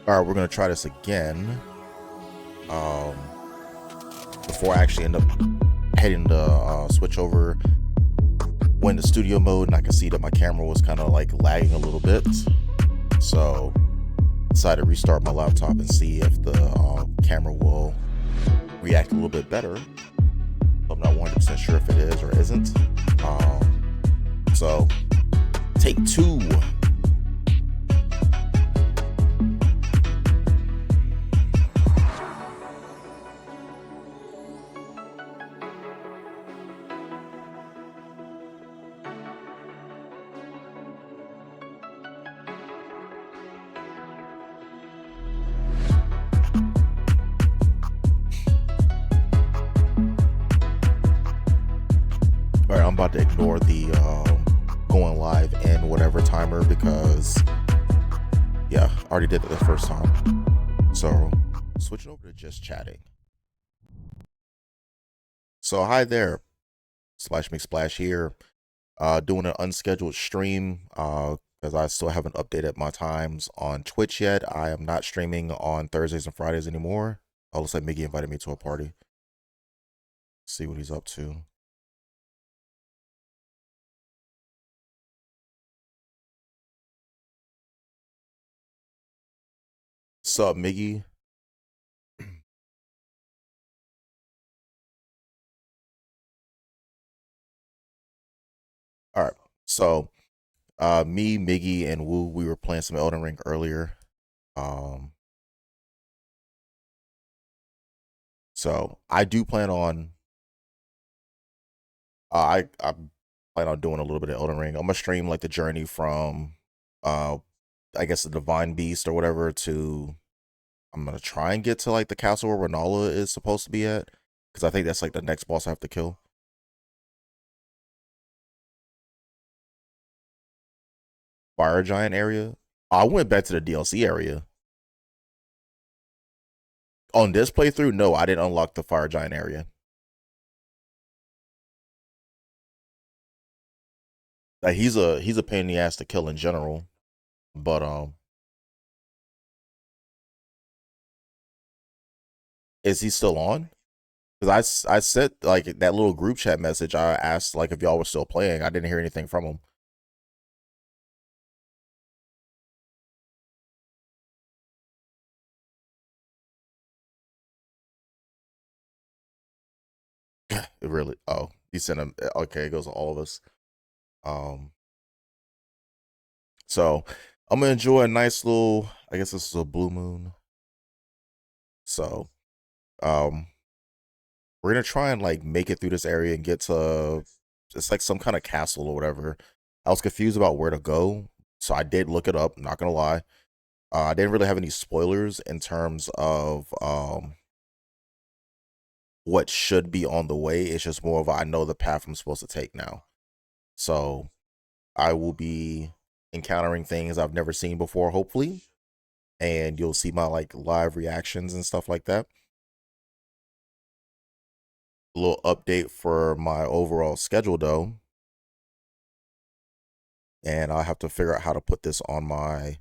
All right, we're gonna try this again. Before I actually end up heading to switch over, went to studio mode, and I could see that my camera was kind of like lagging a little bit. So decided to restart my laptop and see if the camera will react a little bit better. I'm not 100% sure if it is or isn't. So take two. All right, I'm about to ignore the going live in whatever timer because, yeah, I already did it the first time. So switching over to just chatting. So hi there, Slash McSplash here. Doing an unscheduled stream because I still haven't updated my times on Twitch yet. I am not streaming on Thursdays and Fridays anymore. Oh, looks like Miggy invited me to a party. See what he's up to. Sup, Miggy? All right. So, me, Miggy, and Woo, we were playing some Elden Ring earlier. Um, so I do plan on. I plan on doing a little bit of Elden Ring. I'm gonna stream like the journey from, uh, I guess the Divine Beast or whatever to. I'm gonna try and get to like the castle where Renala is supposed to be at, because I think that's like the next boss I have to kill. Fire Giant area. I went back to the DLC area. On this playthrough, no, I didn't unlock the Fire Giant area. Like he's a pain in the ass to kill in general, but is he still on? Because I sent like that little group chat message. I asked like if y'all were still playing. I didn't hear anything from him. It really? Oh, he sent him. Okay, it goes to all of us. Um, so I'm gonna enjoy a nice little. I guess this is a blue moon. So um, we're gonna try and like make it through this area and get to. It's like some kind of castle or whatever. I was confused about where to go, so I did look it up. Not gonna lie. I didn't really have any spoilers in terms of what should be on the way. It's just more of I know the path I'm supposed to take now. So I will be encountering things I've never seen before, hopefully. And you'll see my like live reactions and stuff like that. A little update for my overall schedule though. And I'll have to figure out how to put this on my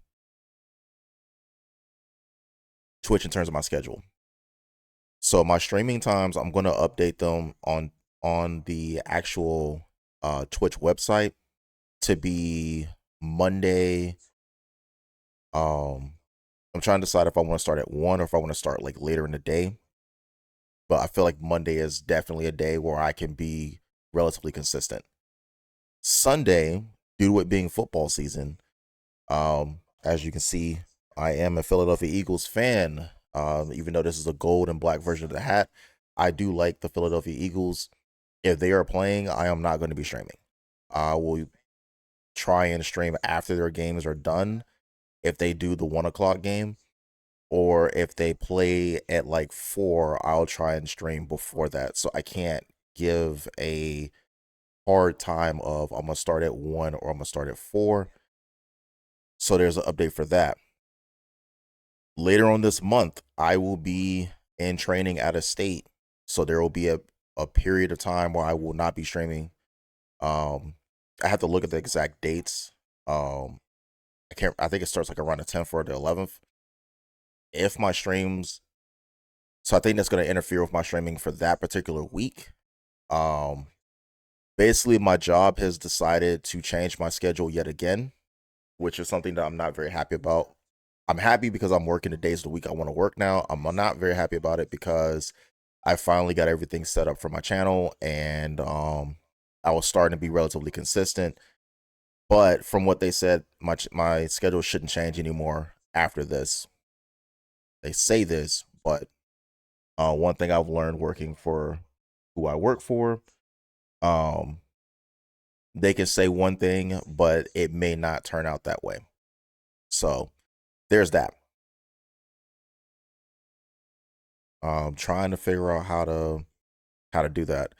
Twitch in terms of my schedule. So my streaming times, I'm gonna update them on the actual Twitch website to be Monday. I'm trying to decide if I want to start at 1 or if I want to start like later in the day. But I feel like Monday is definitely a day where I can be relatively consistent. Sunday, due to it being football season, as you can see, I am a Philadelphia Eagles fan. Even though this is a gold and black version of the hat, I do like the Philadelphia Eagles. If they are playing, I am not going to be streaming. I will try and stream after their games are done if they do the 1 o'clock game, or if they play at like 4, I'll try and stream before that. So I can't give a hard time of I'm gonna start at 1 or I'm gonna start at 4. So there's an update for that. Later on this month, I will be in training out of state. So there will be a period of time where I will not be streaming. I have to look at the exact dates. I think it starts like around the 10th or the 11th. if my streams, so I think that's going to interfere with my streaming for that particular week. Um, Basically, my job has decided to change my schedule yet again, which is something that I'm not very happy about. I'm happy because I'm working the days of the week I want to work now. I'm not very happy about it because I finally got everything set up for my channel, and I was starting to be relatively consistent. But from what they said, my schedule shouldn't change anymore after this. They say this, but one thing I've learned working for who I work for, um, they can say one thing, but it may not turn out that way. So there's that. Trying to figure out how to do that.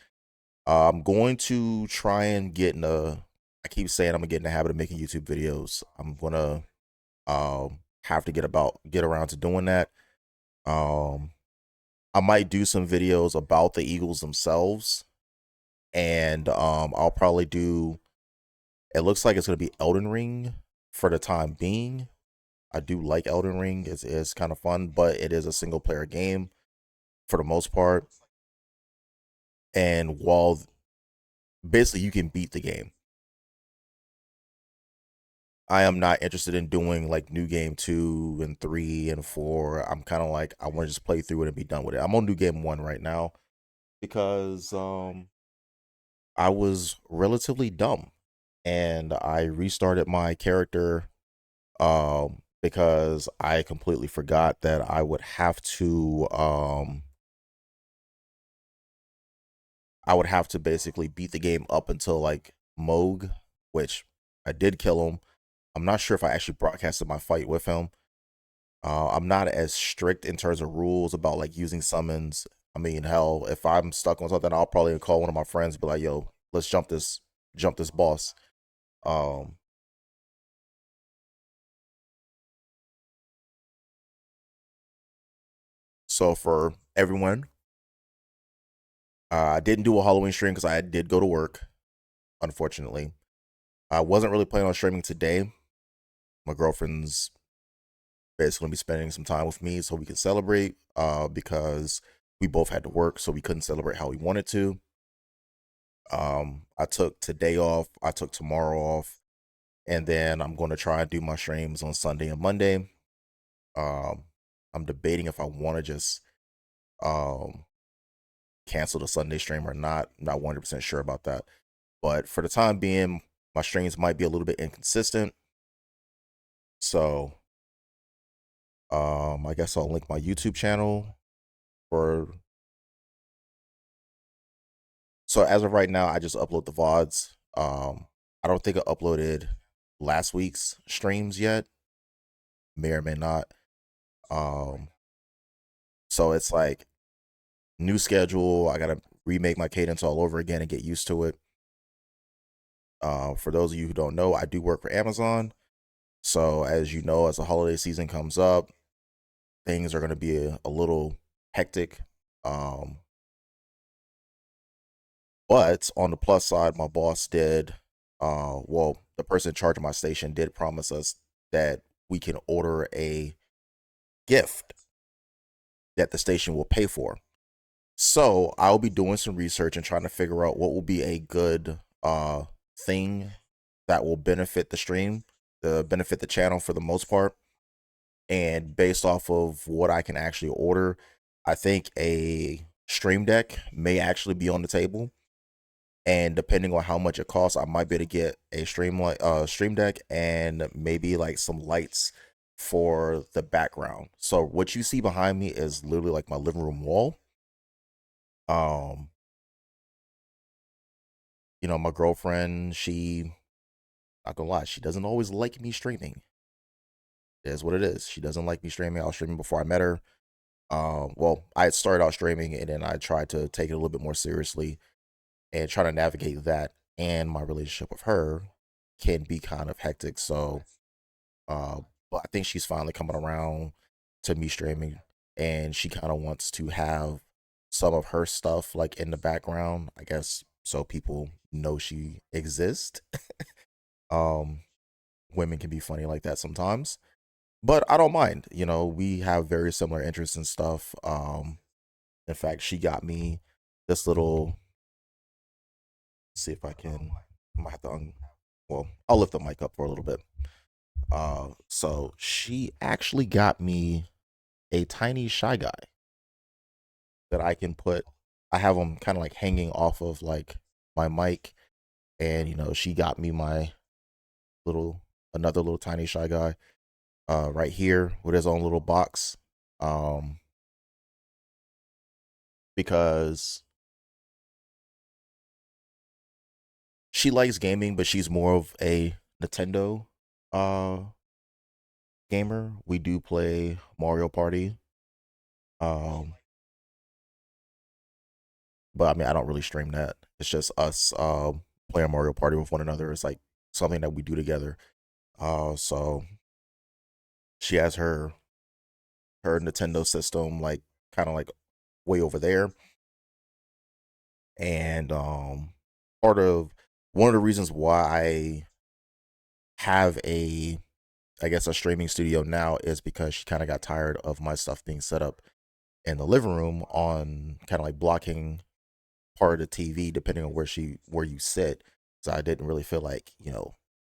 I'm going to try and get in a. I keep saying I'm gonna get in the habit of making YouTube videos. I'm gonna have to get around to doing that. Um, I might do some videos about the Eagles themselves, and I'll probably do. It looks like it's gonna be Elden Ring for the time being. I do like Elden Ring. It's kind of fun, but it is a single player game for the most part. And while basically you can beat the game, I am not interested in doing like new game 2 and 3 and 4. I'm kind of like I want to just play through it and be done with it. I'm on new game 1 right now because I was relatively dumb and I restarted my character because I completely forgot that I would have to basically beat the game up until like Moog, which I did kill him. I'm not sure if I actually broadcasted my fight with him. I'm not as strict in terms of rules about like using summons. I mean, hell, if I'm stuck on something, I'll probably call one of my friends, and be like, "Yo, let's jump this boss." Um, so for everyone, I didn't do a Halloween stream because I did go to work. Unfortunately, I wasn't really planning on streaming today. My girlfriend's basically gonna be spending some time with me so we can celebrate. Because we both had to work, so we couldn't celebrate how we wanted to. I took today off. I took tomorrow off, and then I'm going to try and do my streams on Sunday and Monday. Um, I'm debating if I want to just um cancel the Sunday stream or not. I'm not 100% sure about that. But for the time being, my streams might be a little bit inconsistent. So I guess I'll link my YouTube channel for. So as of right now, I just upload the VODs. I don't think I uploaded last week's streams yet. May or may not. Um, so it's like new schedule. I gotta remake my cadence all over again and get used to it. For those of you who don't know, I do work for Amazon. So as you know, as the holiday season comes up, things are gonna be a little hectic. Um, but on the plus side, my boss did. Well, the person in charge of my station did promise us that we can order a gift that the station will pay for. So I'll be doing some research and trying to figure out what will be a good thing that will benefit the stream, benefit the channel for the most part. And based off of what I can actually order, I think a stream deck may actually be on the table. And depending on how much it costs, I might be able to get a stream deck and maybe like some lights for the background. So what you see behind me is literally like my living room wall. Um, my girlfriend, she, not gonna lie, she doesn't always like me streaming. It is what it is. She doesn't like me streaming. I was streaming before I met her. Well, I had started out streaming and then I tried to take it a little bit more seriously and try to navigate that. And my relationship with her can be kind of hectic. So, but I think she's finally coming around to me streaming, and she kind of wants to have some of her stuff like in the background, I guess, so people know she exists. um, Women can be funny like that sometimes. but I don't mind. You know, we have very similar interests and stuff. In fact, she got me this little. See if I can. I might have to. Well, I'll lift the mic up for a little bit. So she actually got me a tiny shy guy that I can put. I have them kind of like hanging off of like my mic, and she got me my little another little tiny shy guy right here with his own little box. Um, because she likes gaming, but she's more of a Nintendo uh gamer. We do play Mario Party. Um, but I mean, I don't really stream that. It's just us playing Mario Party with one another. It's like something that we do together. So she has her Nintendo system like kind of like way over there, and part of one of the reasons why I have a I guess a streaming studio now is because she kind of got tired of my stuff being set up in the living room on kind of like blocking part of the TV depending on where you sit. So I didn't really feel like,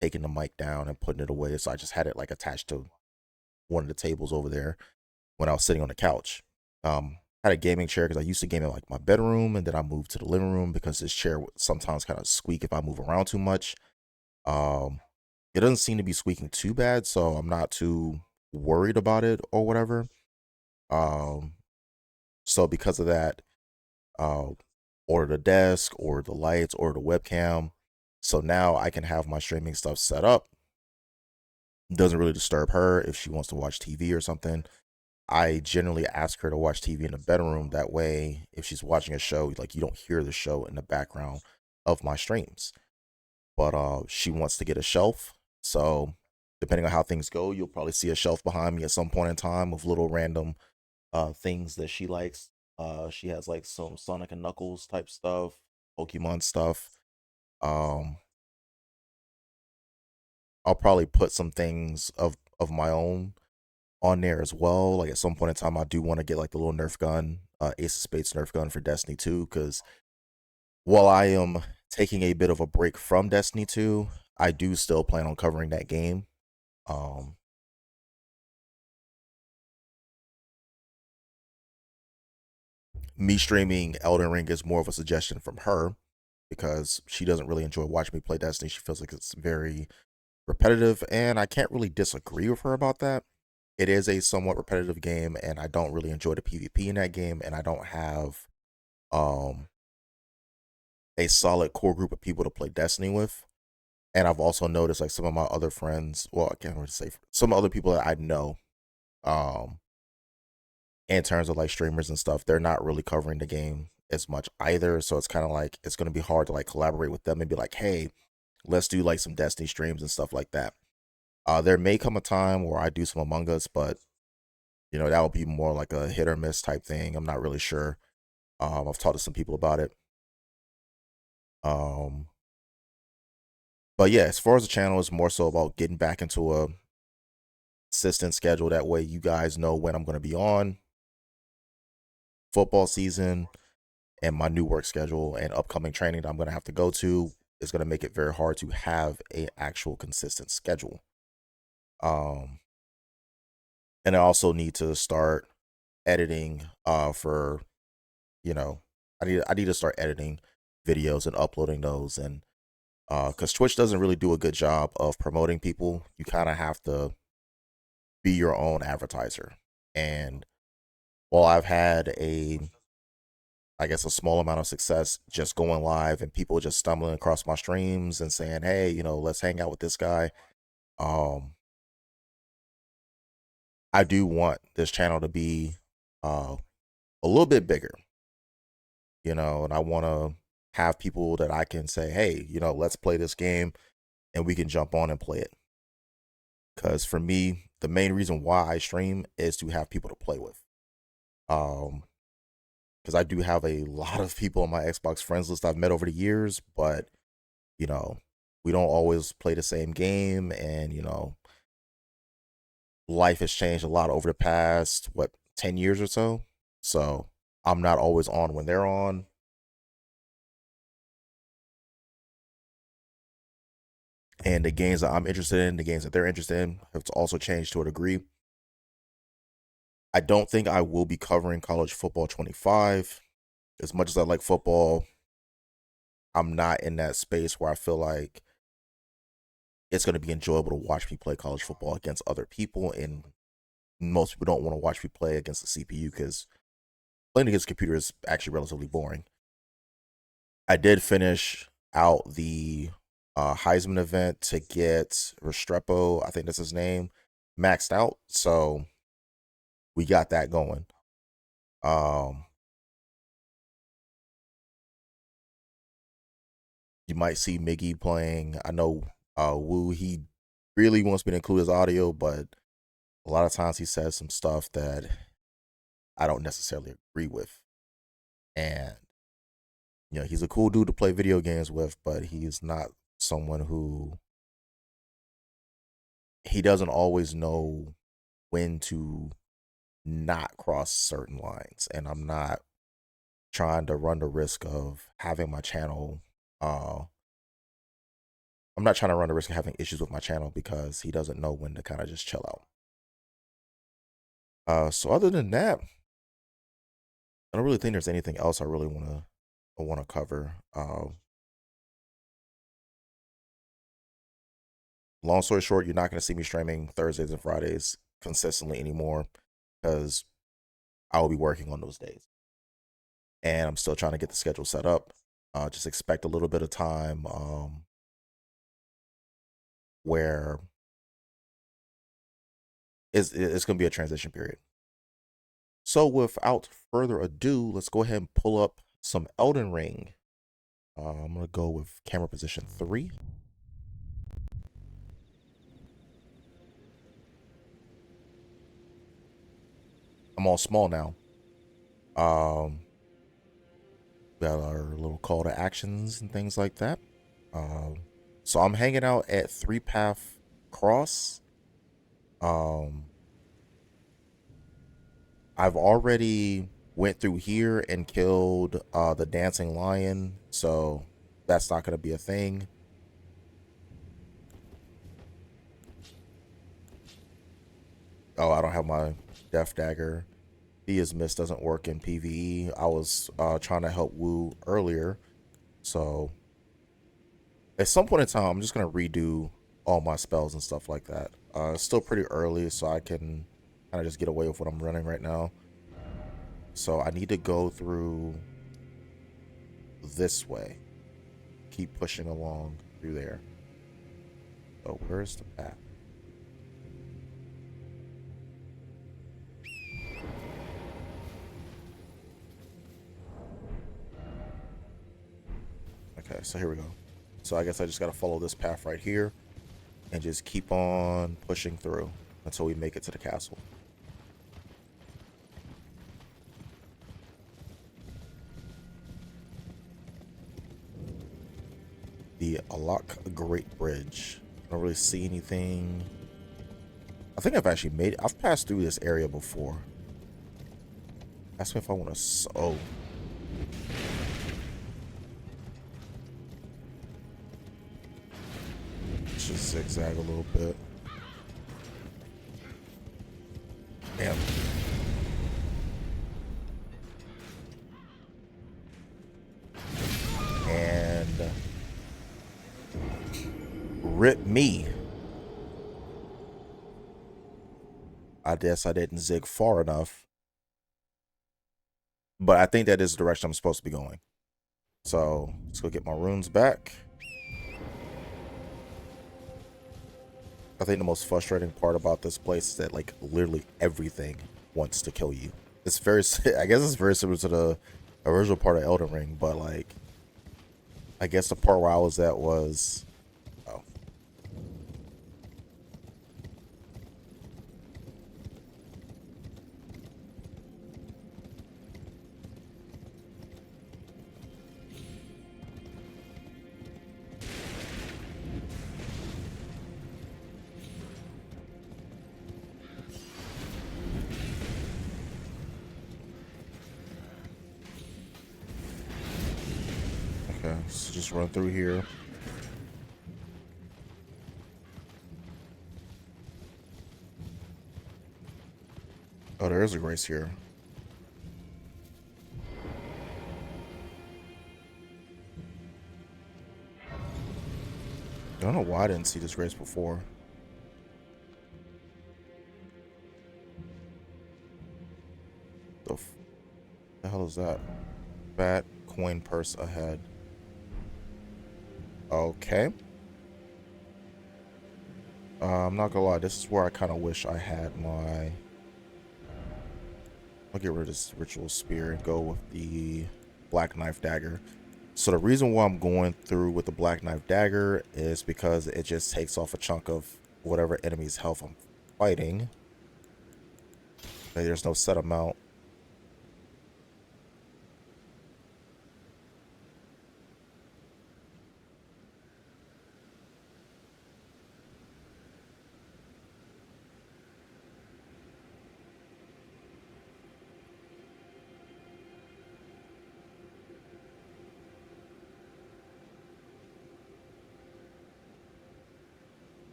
taking the mic down and putting it away. So I just had it like attached to one of the tables over there when I was sitting on the couch. Had a gaming chair because I used to game in like my bedroom, and then I moved to the living room because this chair would sometimes kind of squeak if I move around too much. Um, it doesn't seem to be squeaking too bad, so I'm not too worried about it or whatever. Um, so because of that, uh, order the desk, or the lights, or the webcam. So now I can have my streaming stuff set up. It doesn't really disturb her if she wants to watch TV or something. I generally ask her to watch TV in the bedroom. That way, if she's watching a show, like you don't hear the show in the background of my streams. But she wants to get a shelf. So depending on how things go, you'll probably see a shelf behind me at some point in time of little random things that she likes. She has like some Sonic and Knuckles type stuff, Pokemon stuff. Um, I'll probably put some things of my own on there as well. Like at some point in time, I do want to get like the little Nerf gun, Ace of Spades Nerf gun for Destiny 2. Because while I am taking a bit of a break from Destiny 2, I do still plan on covering that game. Um, Me streaming Elden Ring is more of a suggestion from her because she doesn't really enjoy watching me play Destiny. She feels like it's very repetitive, and I can't really disagree with her about that. It is a somewhat repetitive game, and I don't really enjoy the PvP in that game, and I don't have um a solid core group of people to play Destiny with. And I've also noticed like some of my other friends, well, I can't really say some other people that I know, um, in terms of like streamers and stuff, they're not really covering the game as much either. So it's kind of like it's gonna be hard to like collaborate with them and be like, hey, let's do like some Destiny streams and stuff like that. There may come a time where I do some Among Us, but that would be more like a hit or miss type thing. I'm not really sure. I've talked to some people about it. Um, but yeah, as far as the channel, it's more so about getting back into a consistent schedule. That way, you guys know when I'm going to be on football season, and my new work schedule and upcoming training that I'm going to have to go to is going to make it very hard to have a actual consistent schedule. Um, and I also need to start editing for you know I need to start editing videos and uploading those, and because Twitch doesn't really do a good job of promoting people. You kind of have to be your own advertiser. And while I've had I guess a small amount of success just going live and people just stumbling across my streams and saying, hey, let's hang out with this guy. Um, I do want this channel to be uh a little bit bigger, and I want to have people that I can say, hey, let's play this game, and we can jump on and play it. Because for me, the main reason why I stream is to have people to play with. Um, because I do have a lot of people on my Xbox friends list I've met over the years, but you know, we don't always play the same game, and life has changed a lot over the past, what, 10 years or so. So I'm not always on when they're on. And the games that I'm interested in, the games that they're interested in, have also changed to a degree. I don't think I will be covering college football 25. As much as I like football, I'm not in that space where I feel like it's going to be enjoyable to watch me play college football against other people. And most people don't want to watch me play against the CPU because playing against a computer is actually relatively boring. I did finish out the Heisman event to get Restrepo, I think that's his name, maxed out. So we got that going. You might see Miggy playing. I know Wu, he really wants me to include his audio, but a lot of times he says some stuff that I don't necessarily agree with. And, he's a cool dude to play video games with, but he's not someone who, he doesn't always know when to not cross certain lines. And I'm not trying to run the risk of having my channel, I'm not trying to run the risk of having issues with my channel because he doesn't know when to kind of just chill out. So other than that, I don't really think there's anything else I really want to cover. Long story short, you're not going to see me streaming Thursdays and Fridays consistently anymore because I will be working on those days, and I'm still trying to get the schedule set up. Just expect a little bit of time where it's going to be a transition period. So without further ado, let's go ahead and pull up some Elden Ring. I'm going to go with camera position 3. I'm all small now. Got our little call to actions and things like that. So I'm hanging out at 3 Path Cross. I've already went through here and killed the dancing lion, so that's not going to be a thing. Oh, I don't have my death dagger. Thea's Mist doesn't work in PvE. I was trying to help Wu earlier, so at some point in time, I'm just going to redo all my spells and stuff like that. It's still pretty early, so I can kind of just get away with what I'm running right now. So I need to go through this way. Keep pushing along through there. So where's the path? Okay, so here we go. So I guess I just got to follow this path right here and just keep on pushing through until we make it to the castle. The Alak Great Bridge. I don't really see anything. I think I've actually made it. I've passed through this area before. Ask me if I want to. Oh. Let's just zigzag a little bit. Damn. And rip me. I guess I didn't zig far enough. But I think that is the direction I'm supposed to be going. So let's go get my runes back. I think the most frustrating part about this place is that like literally everything wants to kill you. It's very, I guess it's very similar to the original part of Elden Ring, but like, I guess the part where I was at was, oh. Okay, so just run through here. Oh, there is a grace here. I don't know why I didn't see this grace before. The hell is that? Fat coin purse ahead. Okay. I'm not gonna lie, this is where I kind of wish I had my... I'll get rid of this ritual spear and go with the black knife dagger. So the reason why I'm going through with the black knife dagger is because it just takes off a chunk of whatever enemy's health I'm fighting. There's no set amount.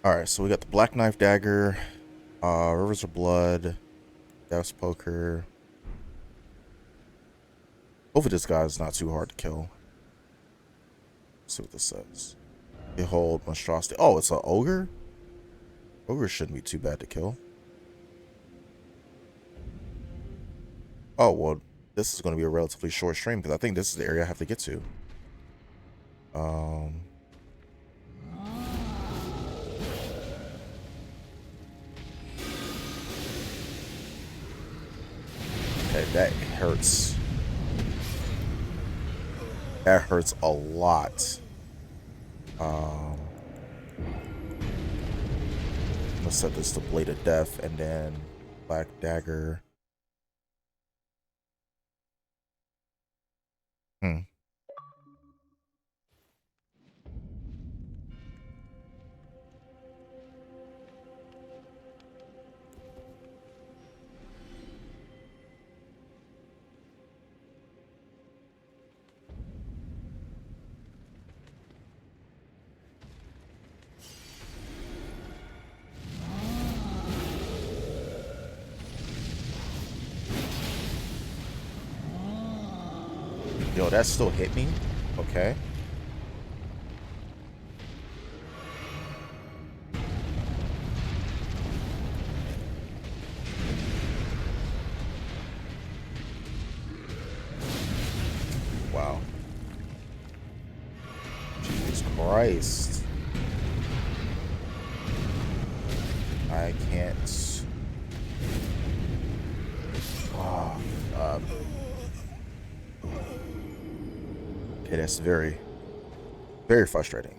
Alright, so we got the black knife dagger, Rivers of Blood, Death's Poker. Hopefully this guy is not too hard to kill. Let's see what this says. Behold, monstrosity. Oh, it's an ogre? Ogre shouldn't be too bad to kill. Oh, well, this is going to be a relatively short stream because I think this is the area I have to get to. Okay, that hurts. That hurts a lot. Let's set this to Blade of Death and then Black Dagger. Yo, that still hit me? Okay. Wow. Jesus Christ. I can't. Oh, God. Okay, that's very, very frustrating.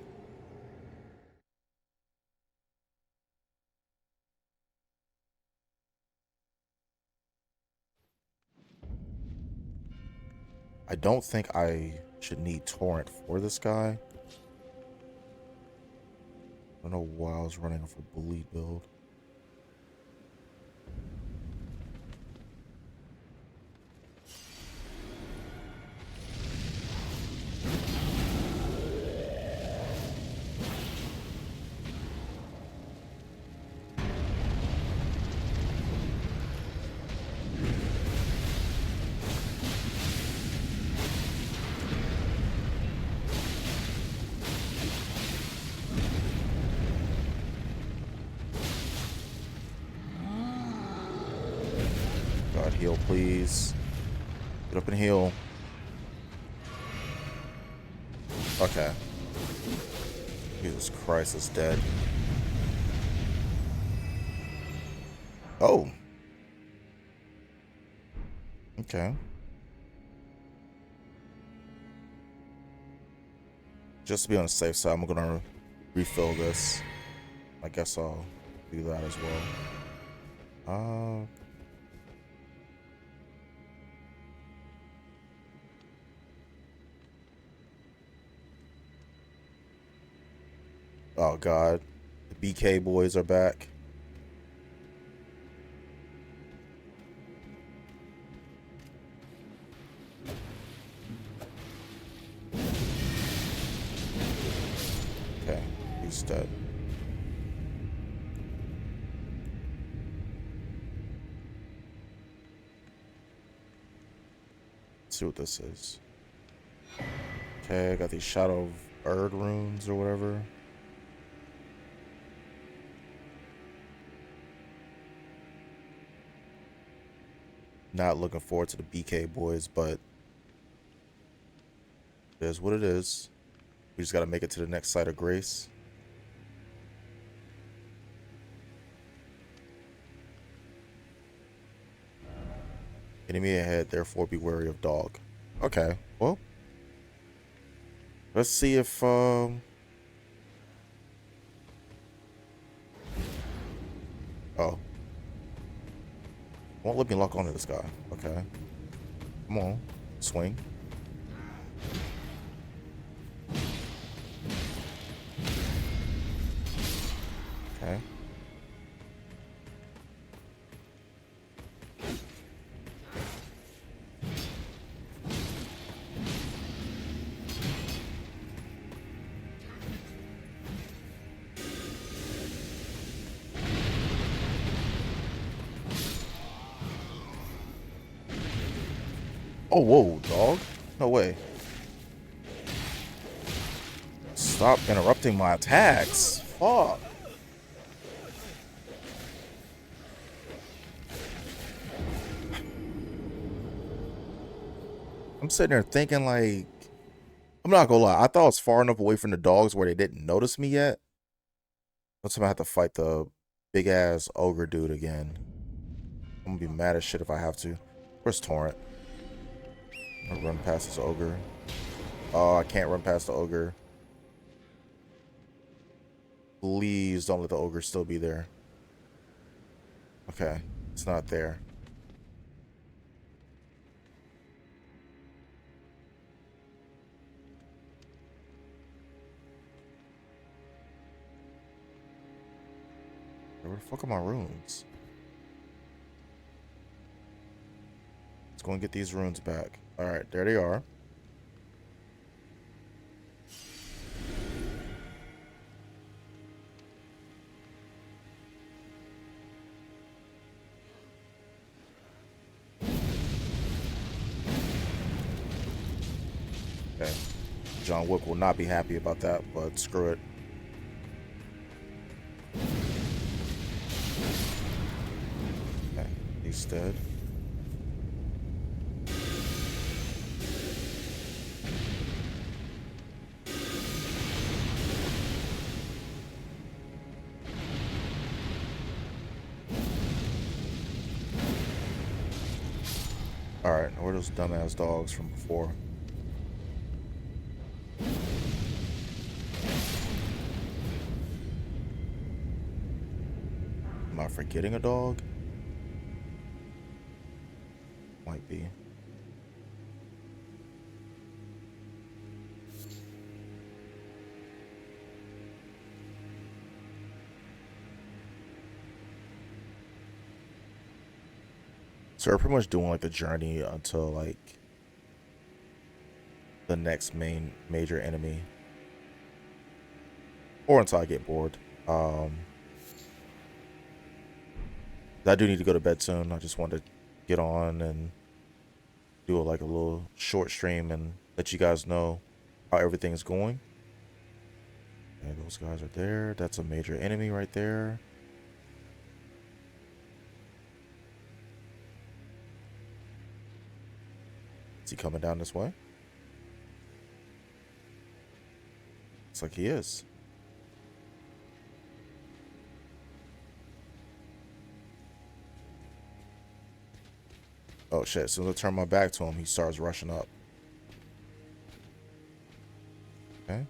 I don't think I should need Torrent for this guy. I don't know why I was running off a bully build. God, heal, please. Get up and heal. Okay. Jesus Christ is dead. Oh. Okay. Just to be on the safe side, I'm gonna refill this. I guess I'll do that as well. Oh God, the BK boys are back. Okay, he's dead. Let's see what this is. Okay, I got these Shadow of Erd runes or whatever. Not looking forward to the BK boys, but it is what it is. We just got to make it to the next site of grace. Enemy ahead, therefore be wary of dog. Okay, well, let's see if oh, won't let me lock onto this guy. Okay, come on, swing. Okay. Oh, whoa, dog. No way. Stop interrupting my attacks. Fuck. I'm sitting there thinking like, I'm not gonna lie. I thought I was far enough away from the dogs where they didn't notice me yet. Let's have to fight the big ass ogre dude again. I'm gonna be mad as shit if I have to. Where's Torrent? I'll run past this ogre. Oh, I can't run past the ogre. Please don't let the ogre still be there. Okay, it's not there. Where the fuck are my runes? Let's go and get these runes back. Alright, there they are. Okay. John Wick will not be happy about that, but screw it. Okay, he's dead. Alright, where are those dumbass dogs from before? Am I forgetting a dog? Might be. So we're pretty much doing like the journey until like the next major enemy. Or until I get bored. I do need to go to bed soon. I just wanted to get on and do like a little short stream and let you guys know how everything is going. And those guys are there. That's a major enemy right there. Is he coming down this way? Looks like he is. Oh shit, as soon as I turn my back to him, he starts rushing up. Okay.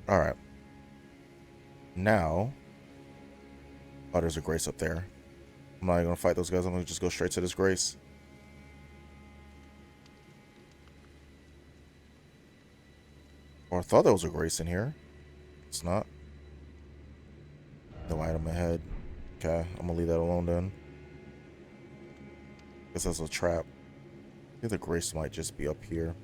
All right. Now, oh, there's a grace up there. I'm not even gonna fight those guys. I'm gonna just go straight to this grace. Or I thought there was a grace in here. It's not. No item ahead. Okay, I'm gonna leave that alone then. Guess that's a trap. I think the grace might just be up here.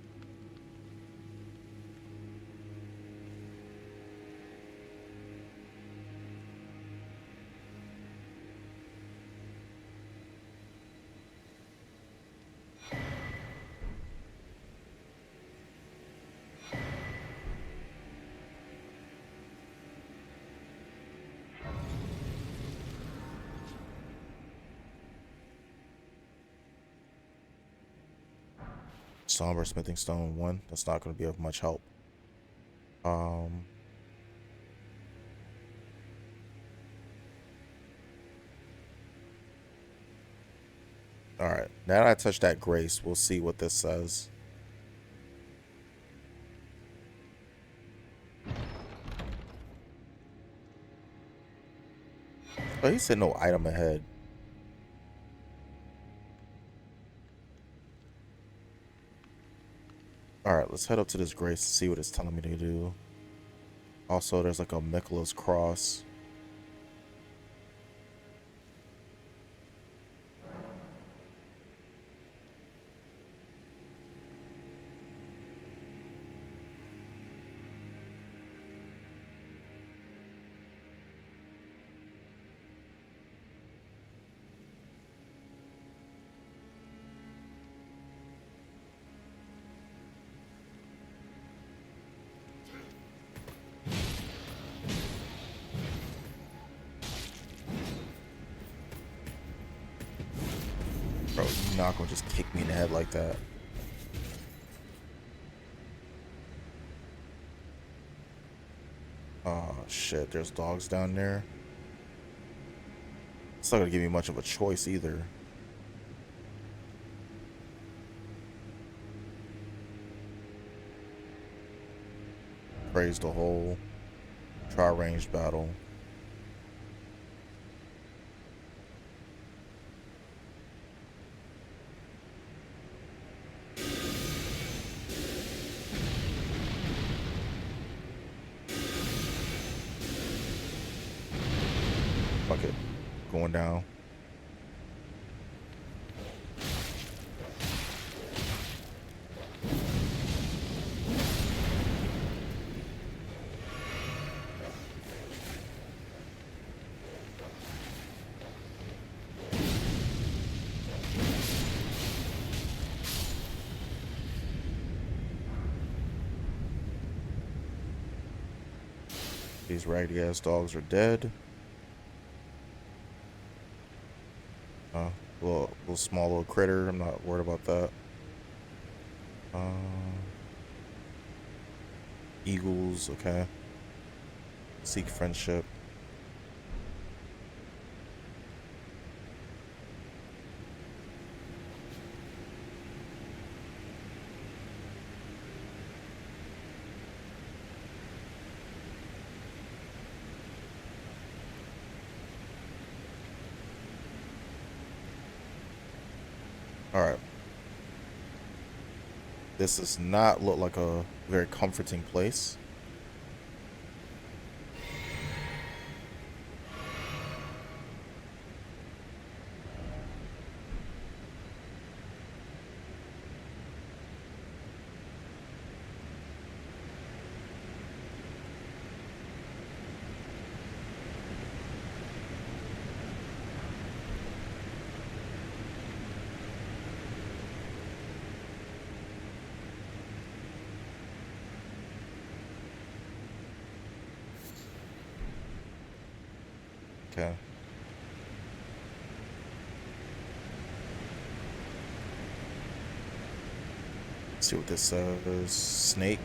Somber smithing stone 1. That's not gonna be of much help. Um. Alright, now that I touched that grace, we'll see what this says. Oh, he said no item ahead. Alright, let's head up to this grace to see what it's telling me to do. Also, there's like a Michaela's cross. Bro, you're not gonna just kick me in the head like that. Oh shit, there's dogs down there. It's not gonna give me much of a choice either. Praise the hole. Try ranged battle. Fuck it. Going down. These raggedy ass dogs are dead. Little small little critter. I'm not worried about that. Eagles, okay. Seek friendship. Alright. This does not look like a very comforting place. Okay. Let's see what this says. Snake.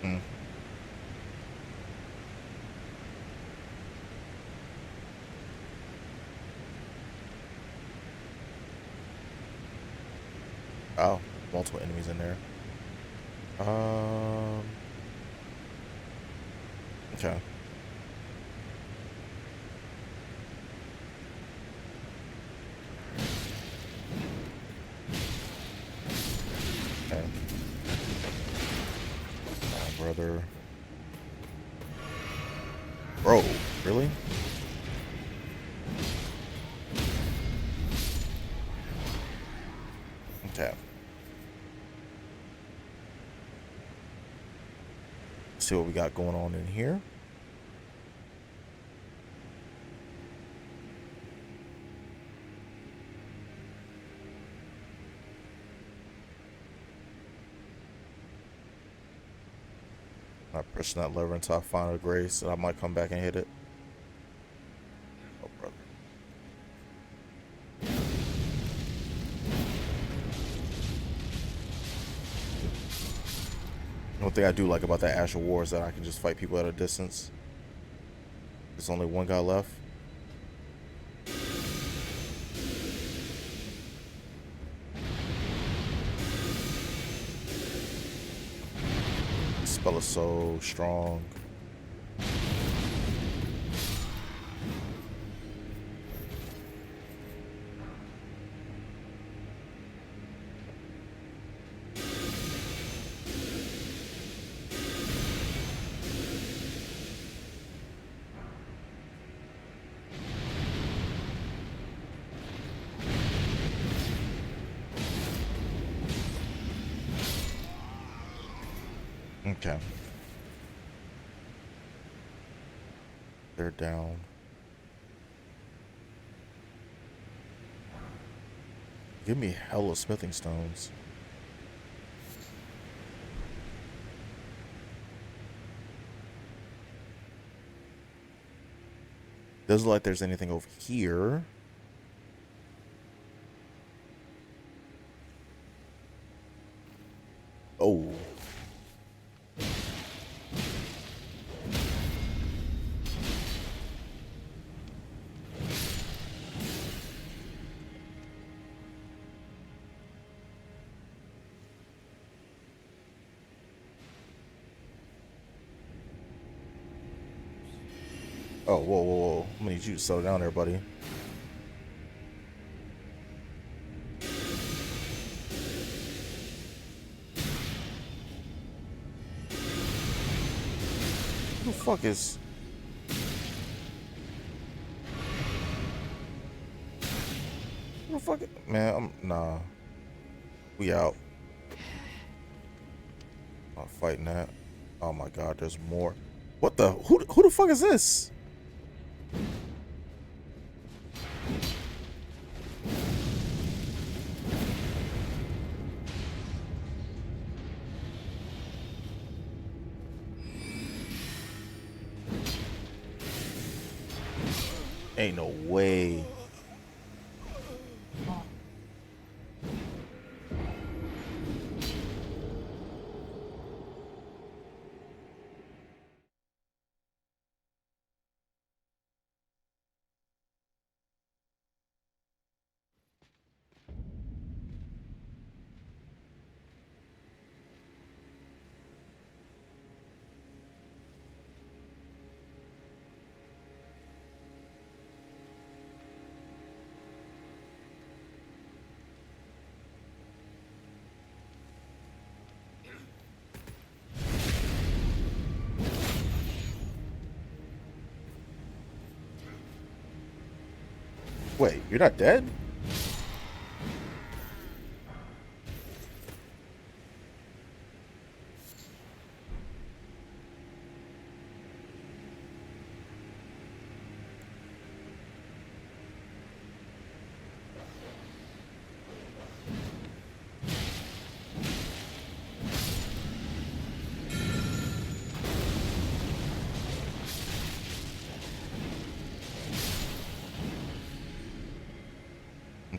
Hmm. Oh, multiple enemies in there. Um, Okay. Okay. My brother. Bro, really? Okay. Let's see what we got going on in here. Not pressing that lever until I find a grace, and I might come back and hit it. Oh, brother. One thing I do like about that Ash of War is that I can just fight people at a distance. There's only one guy left. This spell is so strong. Okay. They're down. Give me hella smithing stones. Doesn't look like there's anything over here. Oh. Oh, whoa, whoa, whoa. I'm gonna need you to settle down there, buddy. Who the fuck is... Who the fuck is... Man, Nah. We out. Not fighting that. Oh my god, there's more. What the... Who the fuck is this? Ain't no way. Wait, you're not dead?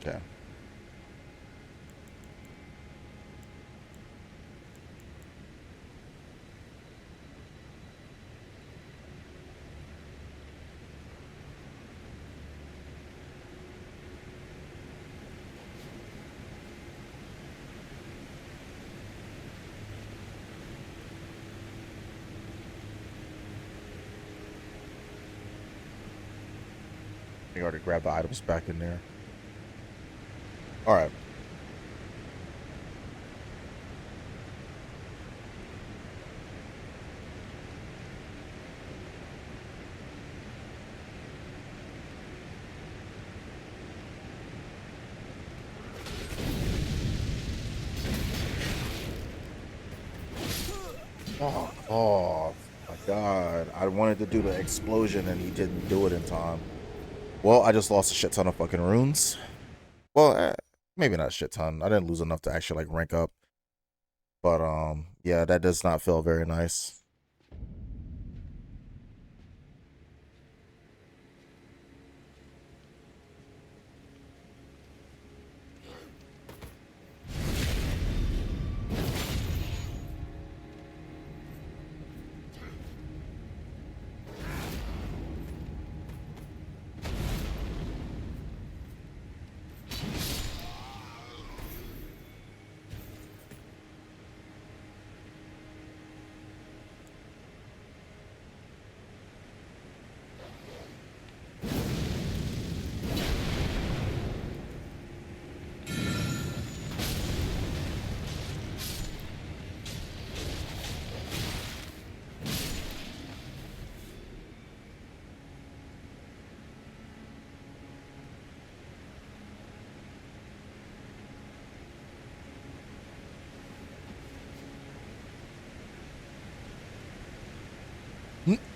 Okay. I already grabbed the items back in there. All right. Oh my God. I wanted to do the explosion and he didn't do it in time. Well, I just lost a shit ton of fucking runes. Well, maybe not a shit ton. I didn't lose enough to actually like rank up. But yeah, that does not feel very nice.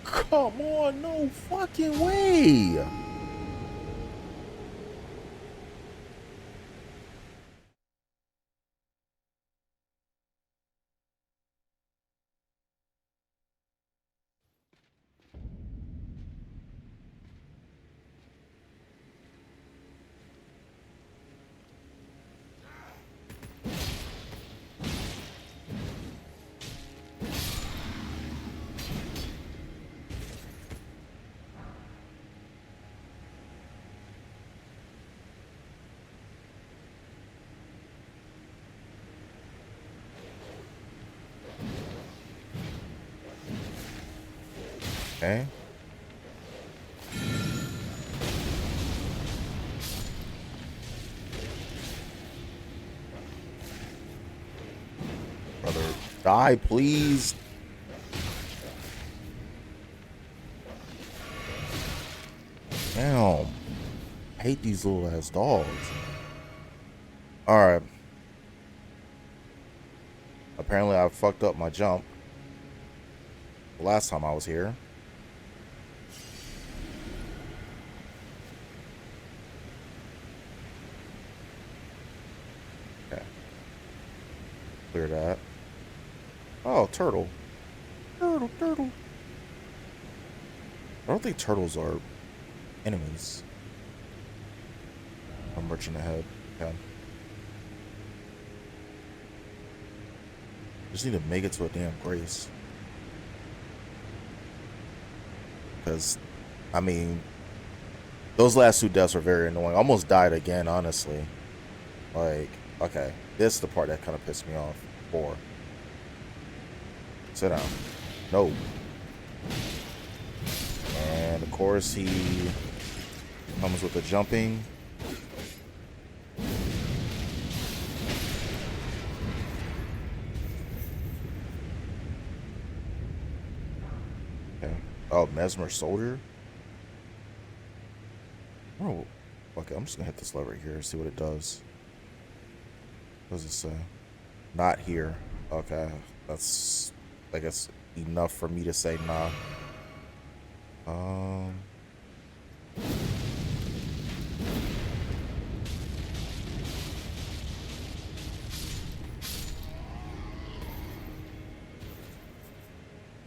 Come on, no fucking way. Okay. Brother, die, please. Damn. I hate these little ass dogs. Alright. Apparently I fucked up my jump the last time I was here. Okay. Clear that. Oh, turtle. Turtle, turtle. I don't think turtles are enemies. I'm merchant ahead. Okay. Just need to make it to a damn grace. Because, I mean, those last two deaths were very annoying. I almost died again, honestly. Like, okay. This is the part that kind of pissed me off. 4. Sit down. No. And of course he comes with the jumping. Okay. Oh, Mesmer Soldier. Oh, okay. I'm just gonna hit this lever right here and see what it does. What does it say? Not here. Okay. That's, I guess, enough for me to say nah.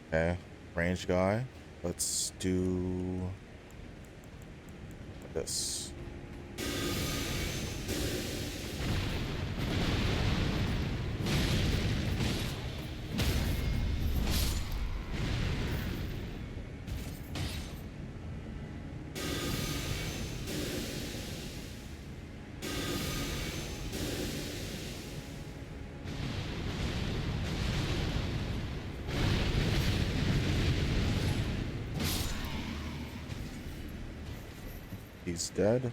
Okay, range guy. Let's do this. He's dead.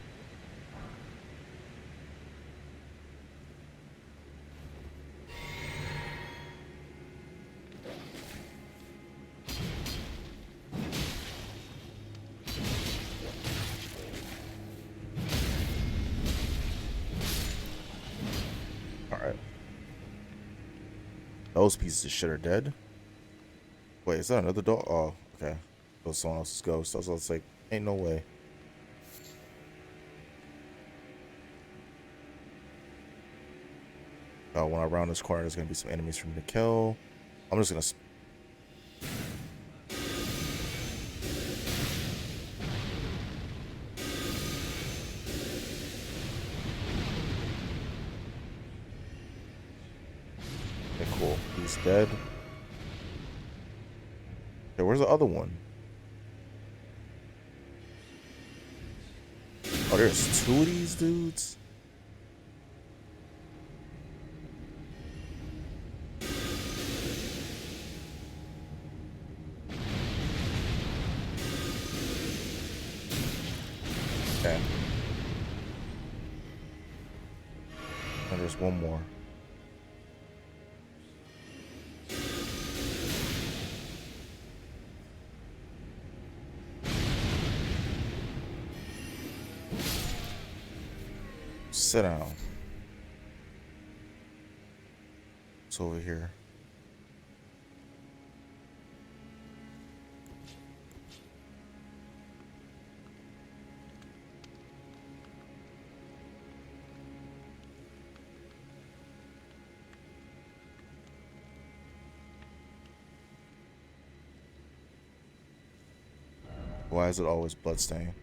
Alright. Those pieces of shit are dead. Wait, is that another dog? Oh, okay. That was someone else's ghost. I was like, ain't no way. When I round this corner, there's gonna be some enemies for me to kill. I'm just gonna. Okay, cool. He's dead. Okay, where's the other one? Oh, there's two of these dudes. Okay. And there's one more. Sit down. It's over here. Why is it always bloodstain?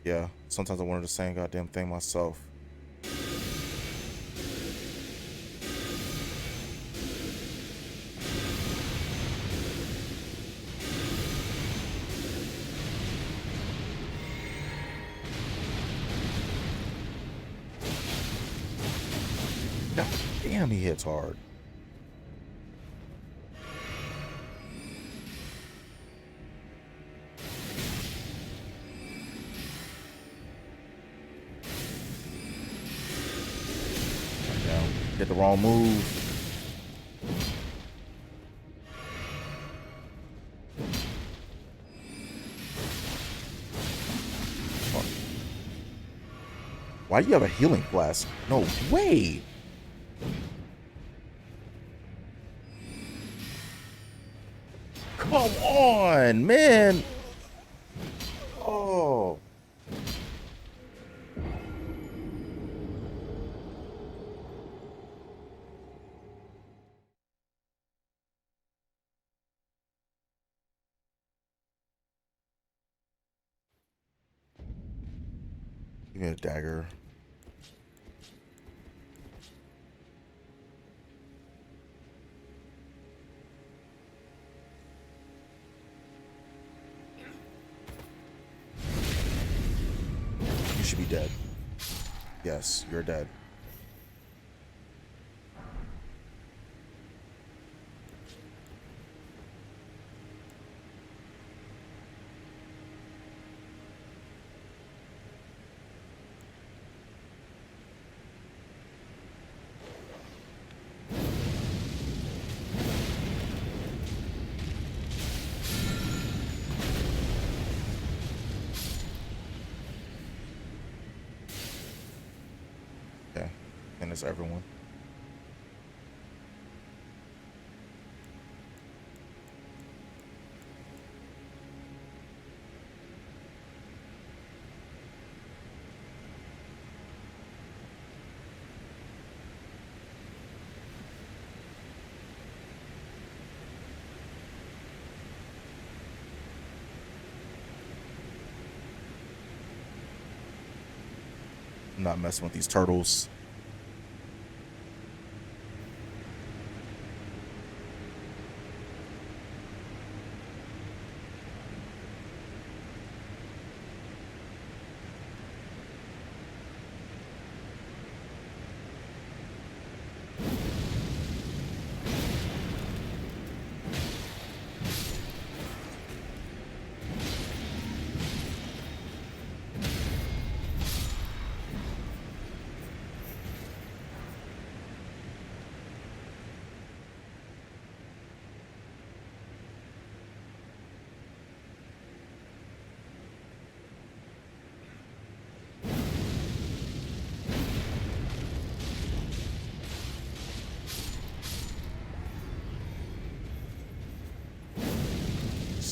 Yeah, sometimes I wanted the same goddamn thing myself. God damn, he hits hard. Did the wrong move. Why do you have a healing flask? No way. Come on, man. Oh. Give me a dagger. You should be dead. Yes, you're dead. Okay, and it's everyone. I'm not messing with these turtles.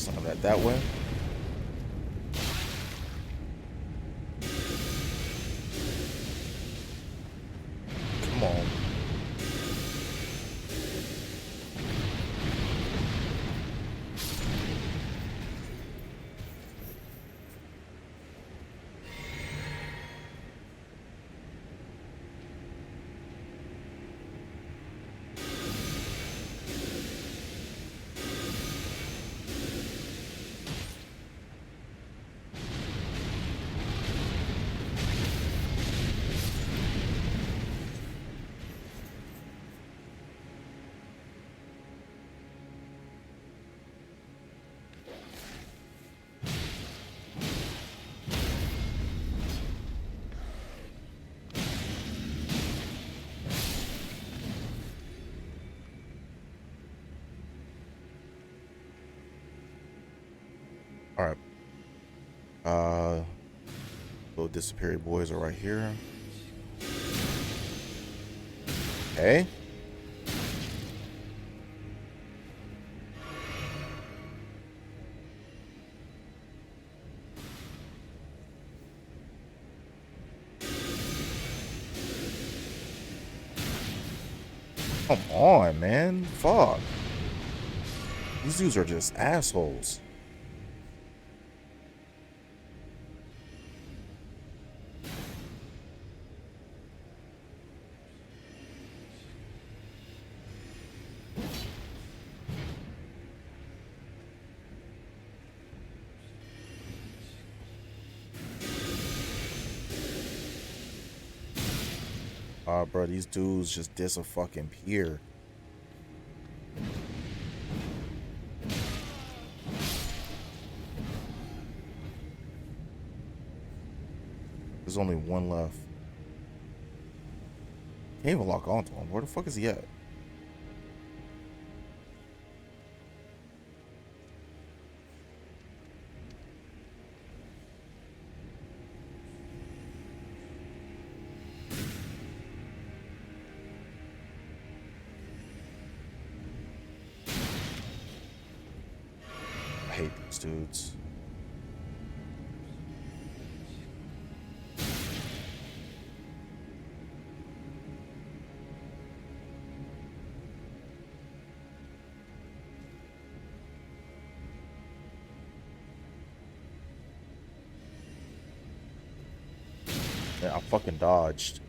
Slam that that way. Come on. All right. Little disappearing boys are right here. Okay. Come on, man. Fuck. These dudes are just assholes. Bro, these dudes just dis a fucking peer. There's only one left. Can't even lock onto him. Where the fuck is he at? I hate these dudes. Yeah, I fucking dodged.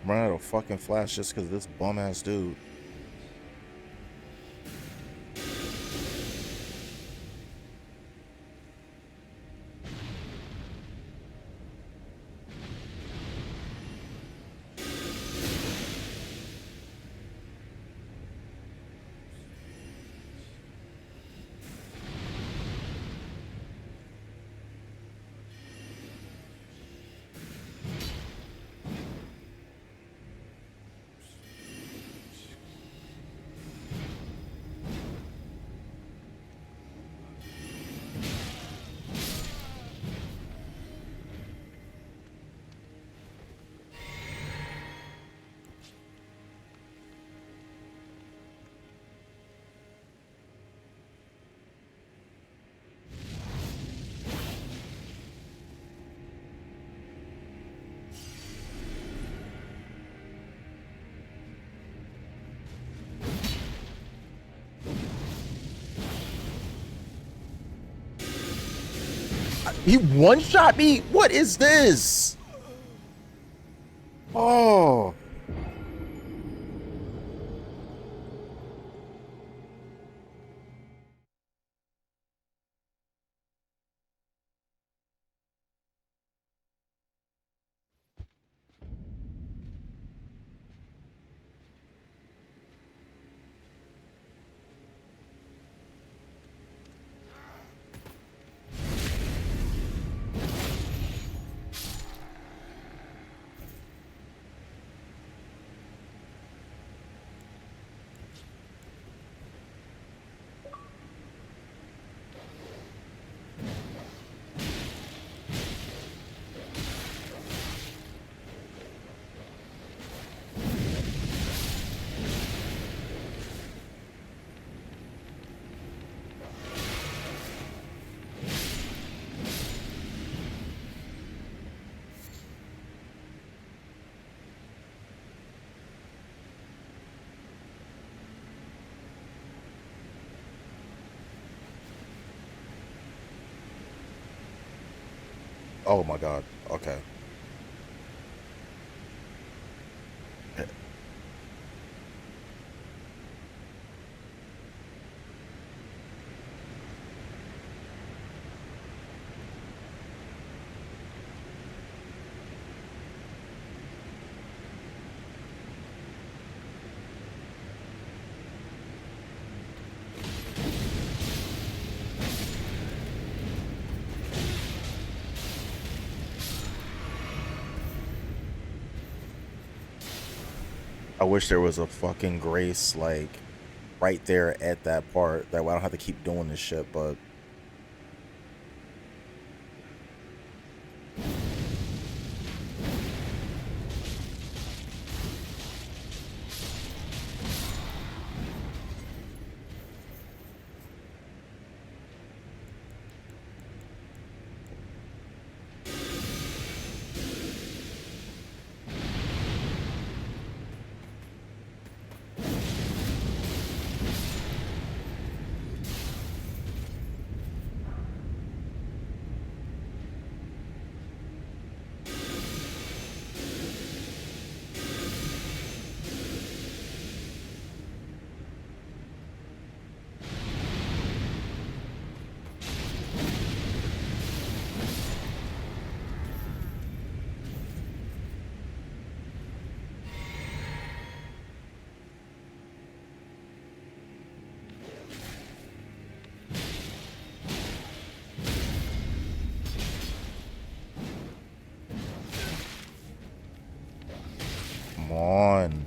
I'm running out of fucking flash just because of this bum ass dude. He one-shot me? What is this? Oh. Oh my god. Okay. I wish there was a fucking grace like right there at that part. That way I don't have to keep doing this shit. But come on.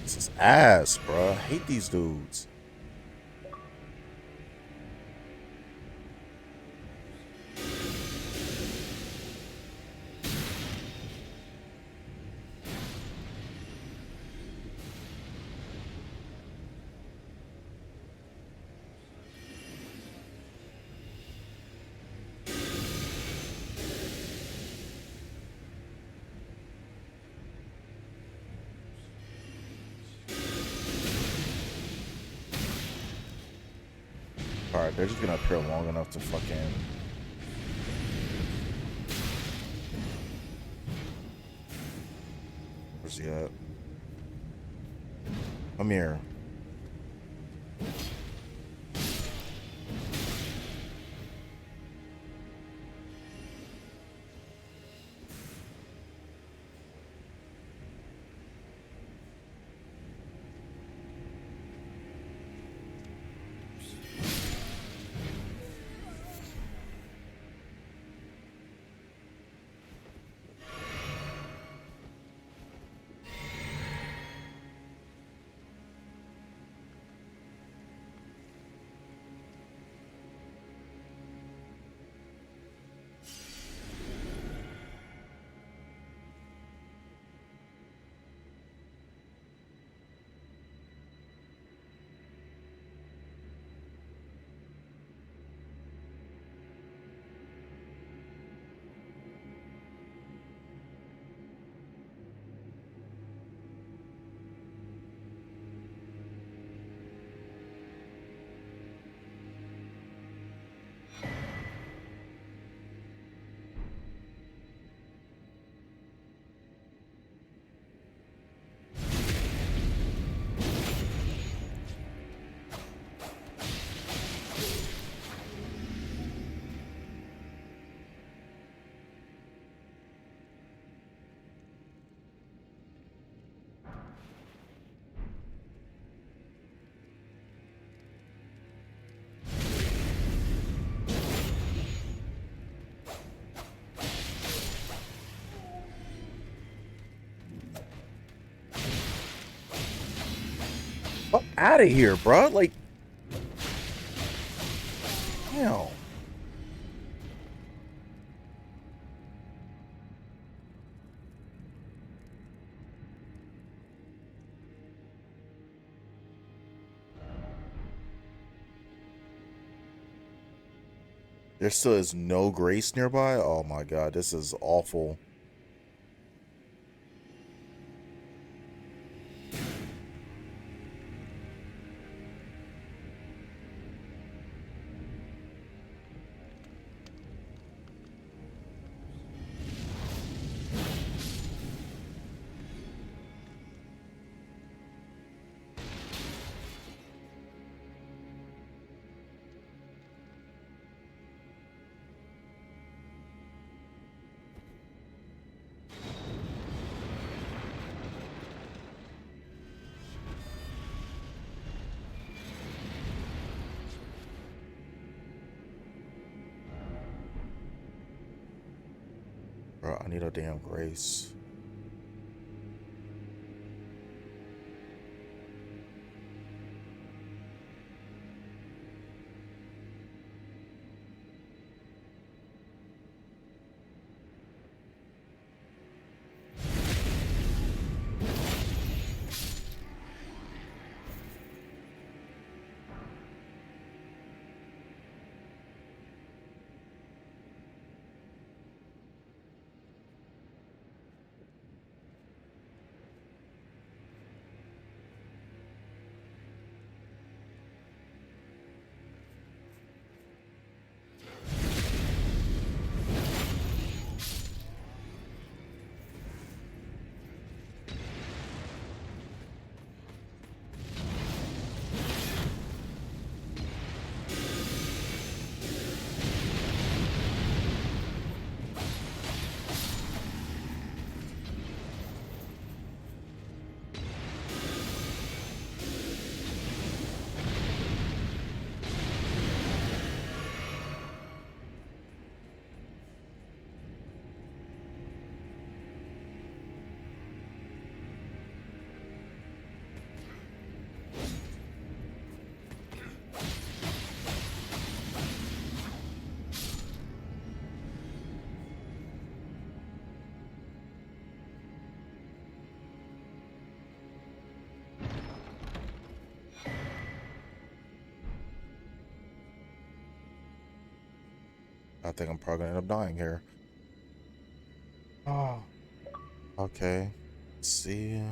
This is ass, bro. I hate these dudes. Alright, they're just gonna appear long enough to fucking. Where's he at? Come here. out of here, bro. Like, damn. There still is no grace nearby. Oh my god, this is awful. Bro, I need a damn grace. I think I'm probably gonna end up dying here. Oh, okay. Let's see.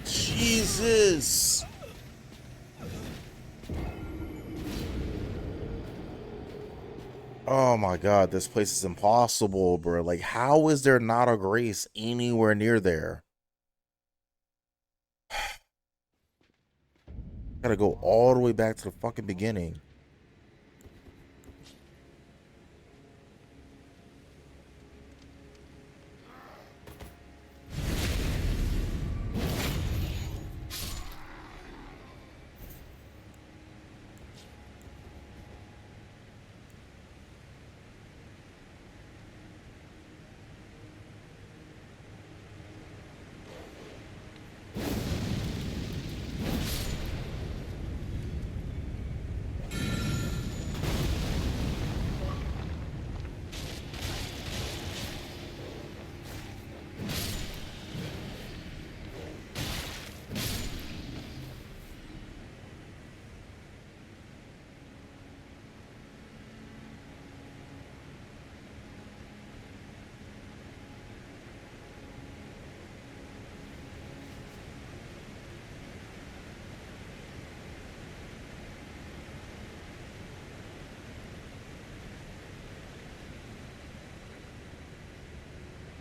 Jesus. Oh my god, this place is impossible, bro. Like, how is there not a grace anywhere near there? Gotta go all the way back to the fucking beginning.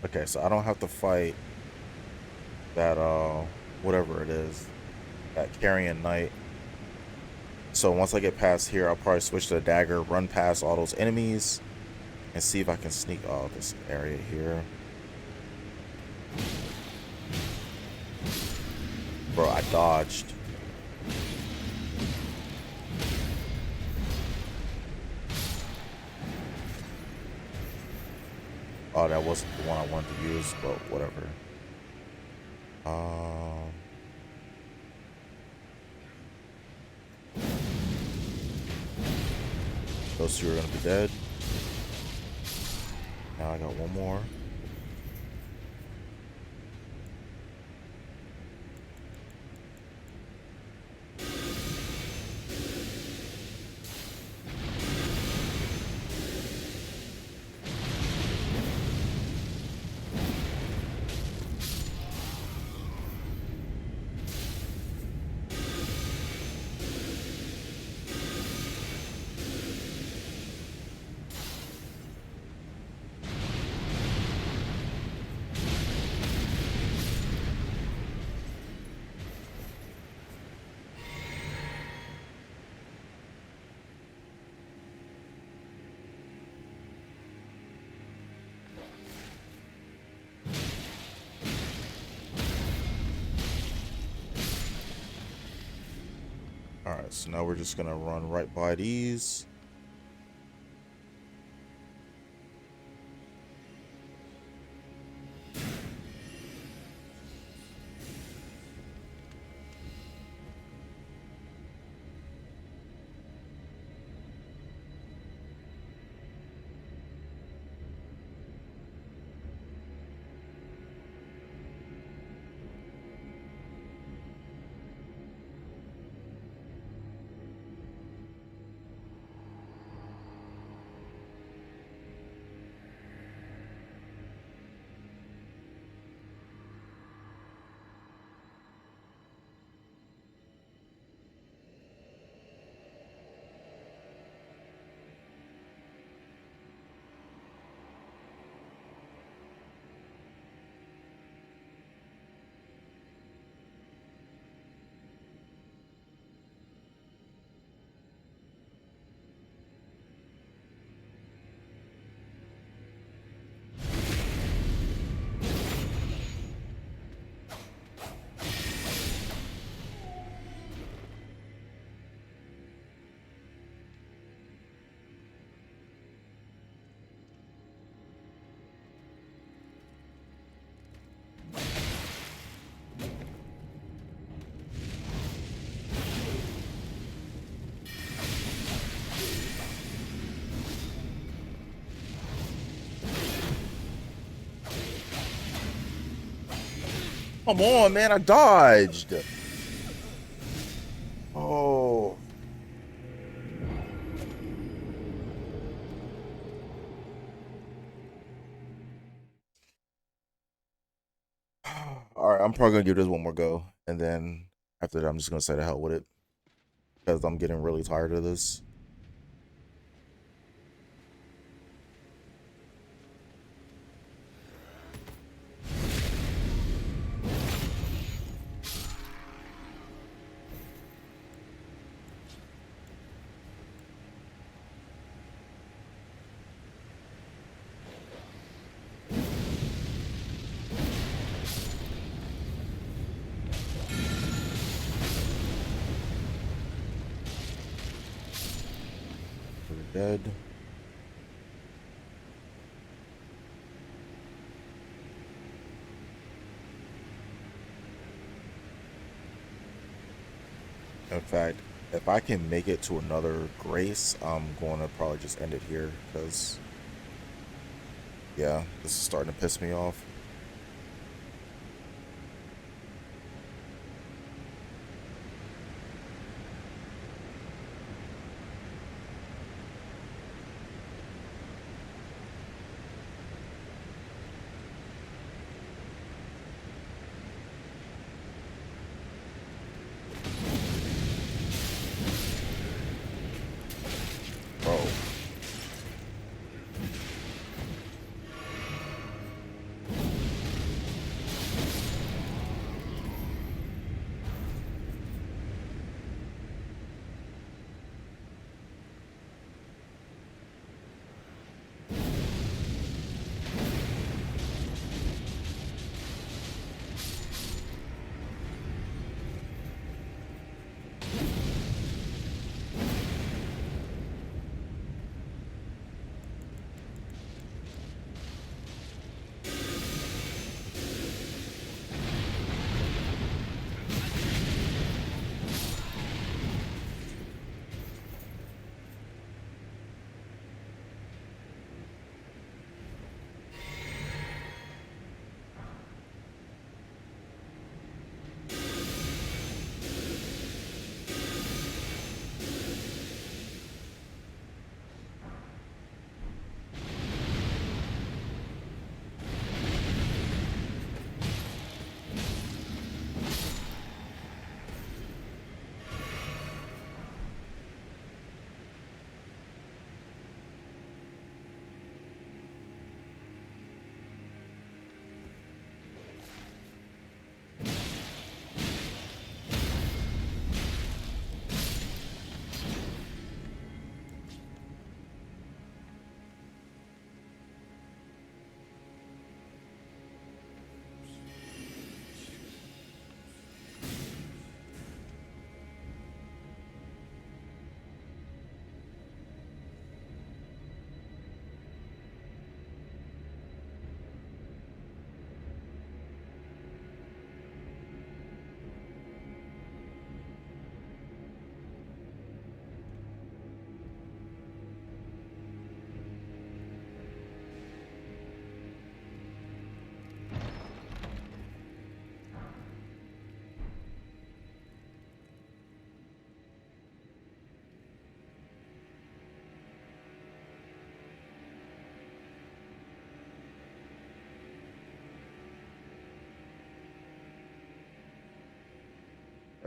Okay, so I don't have to fight that whatever it is, that carrion knight. So once I get past here, I'll probably switch to the dagger, run past all those enemies, and see if I can sneak this area here. Bro, I dodged. Oh, that wasn't the one I wanted to use, but whatever. Those two are gonna be dead. Now I got one more. Alright, so now we're just gonna run right by these. Come on, man, I dodged. Oh. Alright, I'm probably gonna give this one more go. And then after that, I'm just gonna say the hell with it. Because I'm getting really tired of this. We're dead. In fact, if I can make it to another grace, I'm going to probably just end it here. Because, yeah, this is starting to piss me off. Bro.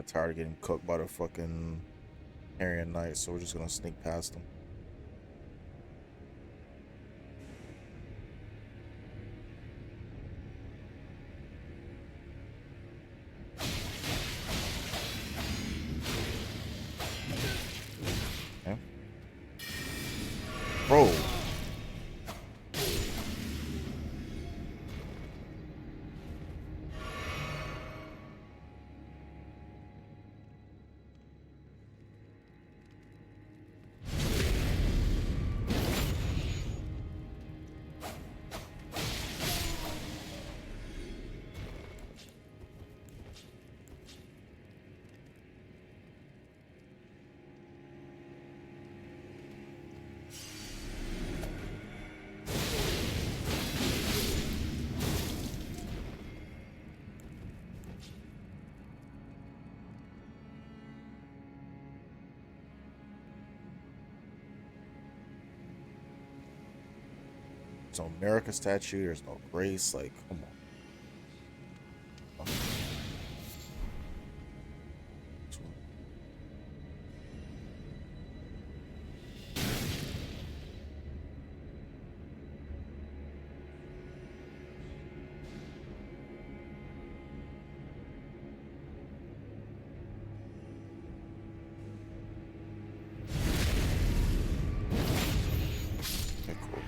I'm tired of getting cooked by the fucking Aryan Knight, so we're just gonna sneak past them. Okay. Bro. There's no America statue. There's no grace. Like, come on. Okay, cool.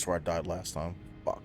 That's where I died last time. Fuck.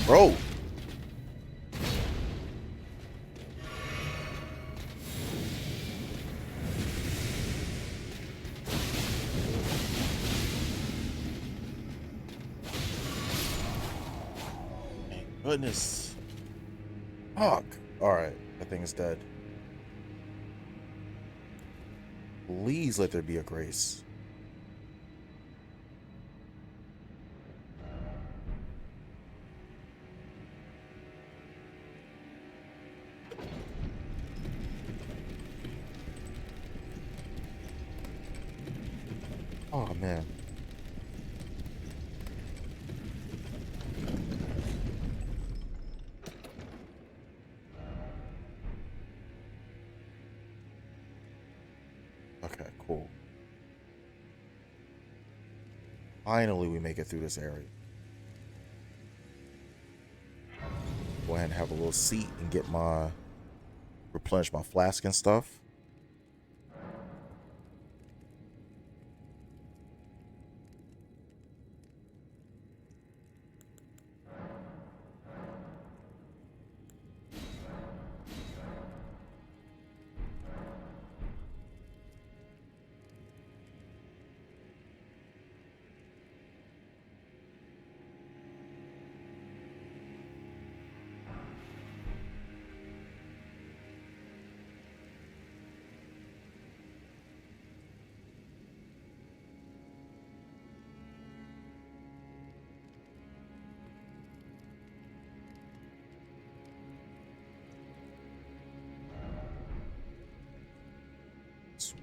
Bro. Thank goodness. Fuck. Alright. That thing is dead. Please let there be a grace. Oh, man. Okay, cool. Finally, we make it through this area. Go ahead and have a little seat and get my replenish my flask and stuff.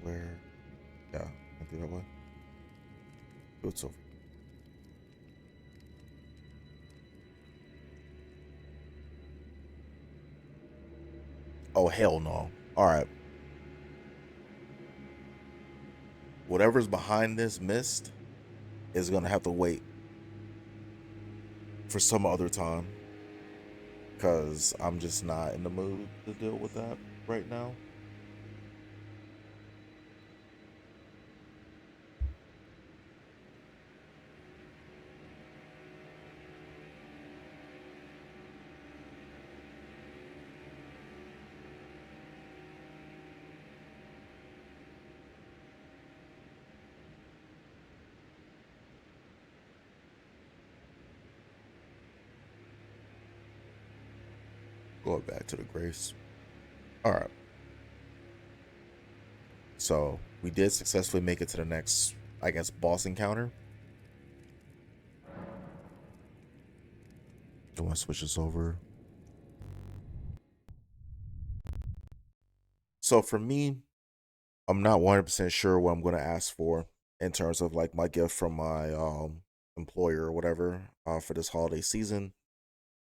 swear. Yeah, I do that way. Do it over. Oh hell no. Alright. Whatever's behind this mist is gonna have to wait for some other time. Cause I'm just not in the mood to deal with that right now. Going back to the grace. Alright. So we did successfully make it to the next, I guess, boss encounter. Do I want to switch this over? So for me, I'm not 100% sure what I'm going to ask for in terms of like my gift from my employer or whatever for this holiday season.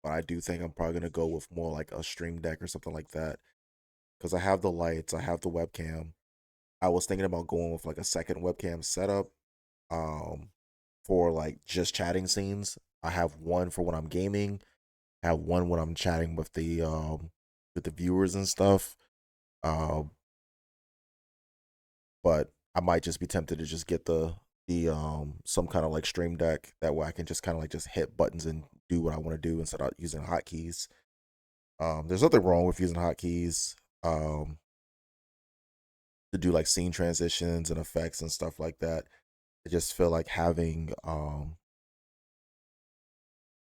But I do think I'm probably going to go with more like a stream deck or something like that because I have the lights, I have the webcam. I was thinking about going with like a second webcam setup um for like just chatting scenes. I have one for when I'm gaming, I have one when I'm chatting with the viewers and stuff. Um but I might just be tempted to just get the some kind of like stream deck that way I can just kind of like just hit buttons and do what I want to do instead of using hotkeys. There's nothing wrong with using hotkeys um to do like scene transitions and effects and stuff like that. I just feel like having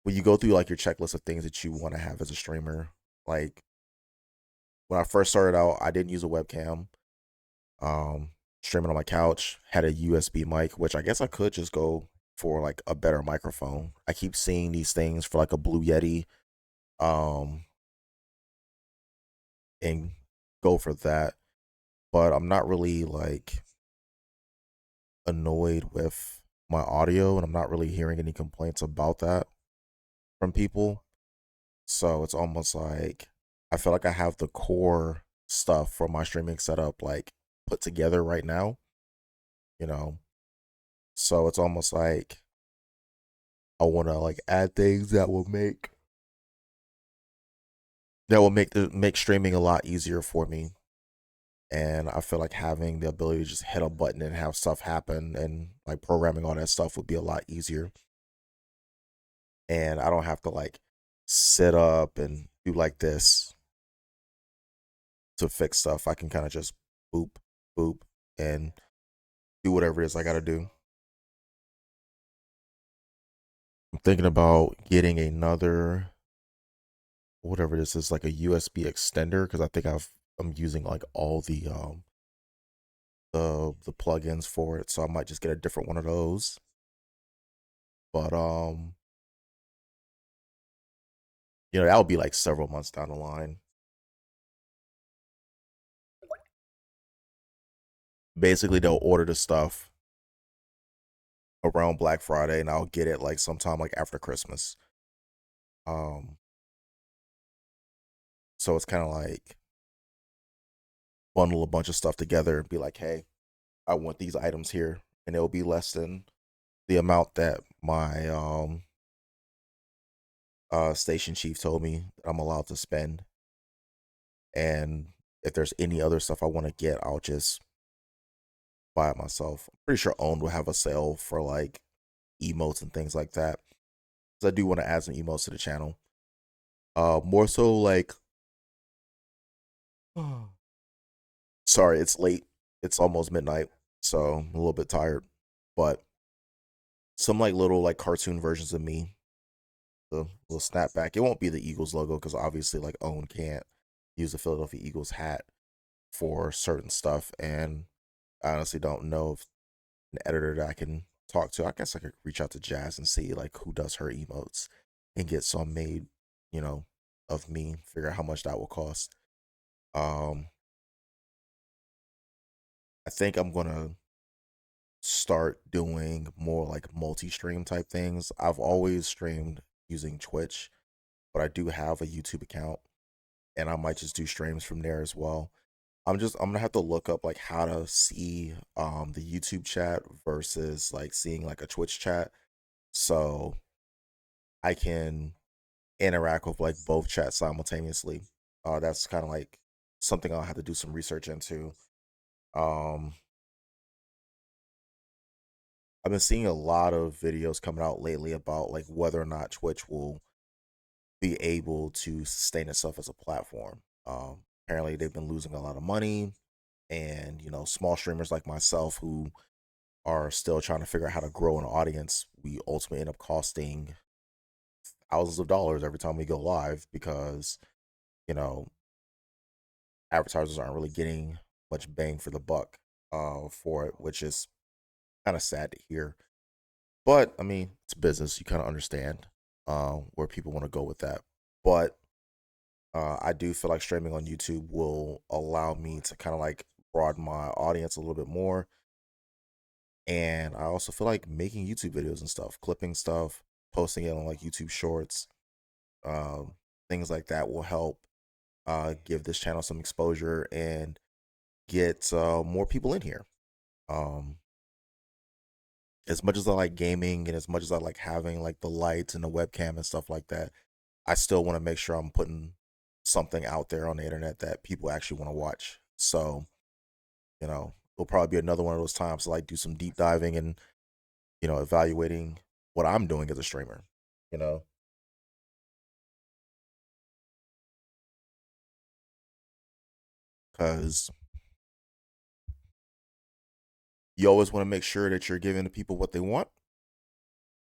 when you go through like your checklist of things that you want to have as a streamer, like when I first started out, I didn't use a webcam. Um, Streaming on my couch, had a USB mic, which I guess I could just go for like a better microphone. I keep seeing these things for like a Blue Yeti, um, and go for that. But I'm not really like annoyed with my audio, and I'm not really hearing any complaints about that from people. So it's almost like I feel like I have the core stuff for my streaming setup like put together right now, you know. So it's almost like I want to like add things that will make streaming a lot easier for me. And I feel like having the ability to just hit a button and have stuff happen and like programming all that stuff would be a lot easier. And I don't have to like sit up and do like this to fix stuff. I can kind of just boop, boop, and do whatever it is I got to do. I'm thinking about getting another, whatever this is, like a USB extender, because I think I'm using like all the plugins for it, so I might just get a different one of those. But that would be like several months down the line. Basically, they'll order the stuff around Black Friday, and I'll get it like sometime like after Christmas. Um, so it's kind of like bundle a bunch of stuff together and be like, hey, I want these items here, and it'll be less than the amount that my station chief told me I'm allowed to spend. And if there's any other stuff I want to get, I'll just buy it myself. I'm pretty sure Own will have a sale for like emotes and things like that. Because I do want to add some emotes to the channel. More so like, sorry, it's late. It's almost midnight, so I'm a little bit tired. But some like little like cartoon versions of me, the little snapback. It won't be the Eagles logo because obviously like Own can't use the Philadelphia Eagles hat for certain stuff, and I honestly don't know if an editor that I can talk to. I guess I could reach out to Jazz and see like who does her emotes and get some made, you know, of me. Figure out how much that will cost. Um, I think I'm gonna start doing more like multi-stream type things. I've always streamed using Twitch, but I do have a YouTube account and I might just do streams from there as well. I'm gonna have to look up like how to see the YouTube chat versus like seeing like a Twitch chat so I can interact with like both chats simultaneously. That's kind of like something I'll have to do some research into. Um I've been seeing a lot of videos coming out lately about like whether or not Twitch will be able to sustain itself as a platform. Apparently, they've been losing a lot of money, and small streamers like myself who are still trying to figure out how to grow an audience, we ultimately end up costing thousands of dollars every time we go live because you know advertisers aren't really getting much bang for the buck for it, which is kind of sad to hear. But I mean, it's business. You kind of understand where people want to go with that. But I do feel like streaming on YouTube will allow me to kind of like broaden my audience a little bit more. And I also feel like making YouTube videos and stuff, clipping stuff, posting it on like YouTube Shorts, um, things like that will help give this channel some exposure and get more people in here. Um, as much as I like gaming and as much as I like having like the lights and the webcam and stuff like that, I still want to make sure I'm putting something out there on the internet that people actually want to watch. So, it'll probably be another one of those times to like do some deep diving and, evaluating what I'm doing as a streamer, you know, because you always want to make sure that you're giving the people what they want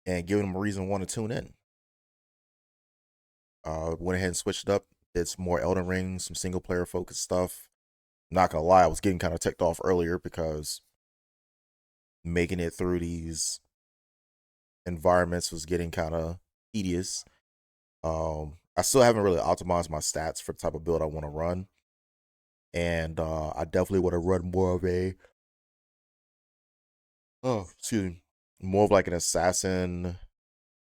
and giving them a reason to want to tune in. Went ahead and switched it up. It's more Elden Ring, some single player focused stuff. Not gonna lie, I was getting kind of ticked off earlier because making it through these environments was getting kind of tedious. I still haven't really optimized my stats for the type of build I want to run, and I definitely want to run more of a excuse me, more of like an assassin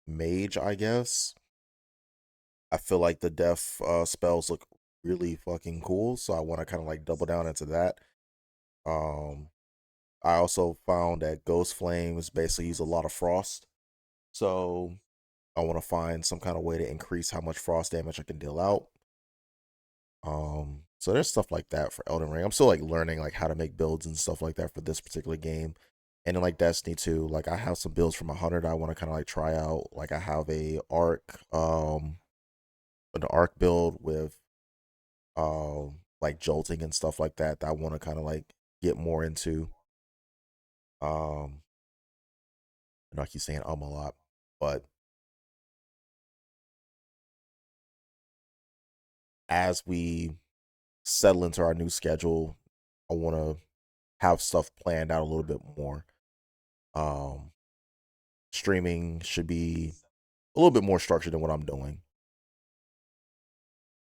mage, I guess. I feel like the death spells look really fucking cool, so I want to kind of like double down into that. Um, I also found that Ghost Flames basically use a lot of frost, so I want to find some kind of way to increase how much frost damage I can deal out. So there's stuff like that for Elden Ring. I'm still like learning like how to make builds and stuff like that for this particular game. And then like Destiny 2, like I have some builds from 100 I want to kind of like try out. Like I have an arc build with like jolting and stuff like that I want to kind of like get more into. Um, I know I keep saying a lot, but as we settle into our new schedule, I want to have stuff planned out a little bit more. Um, Streaming should be a little bit more structured than what I'm doing.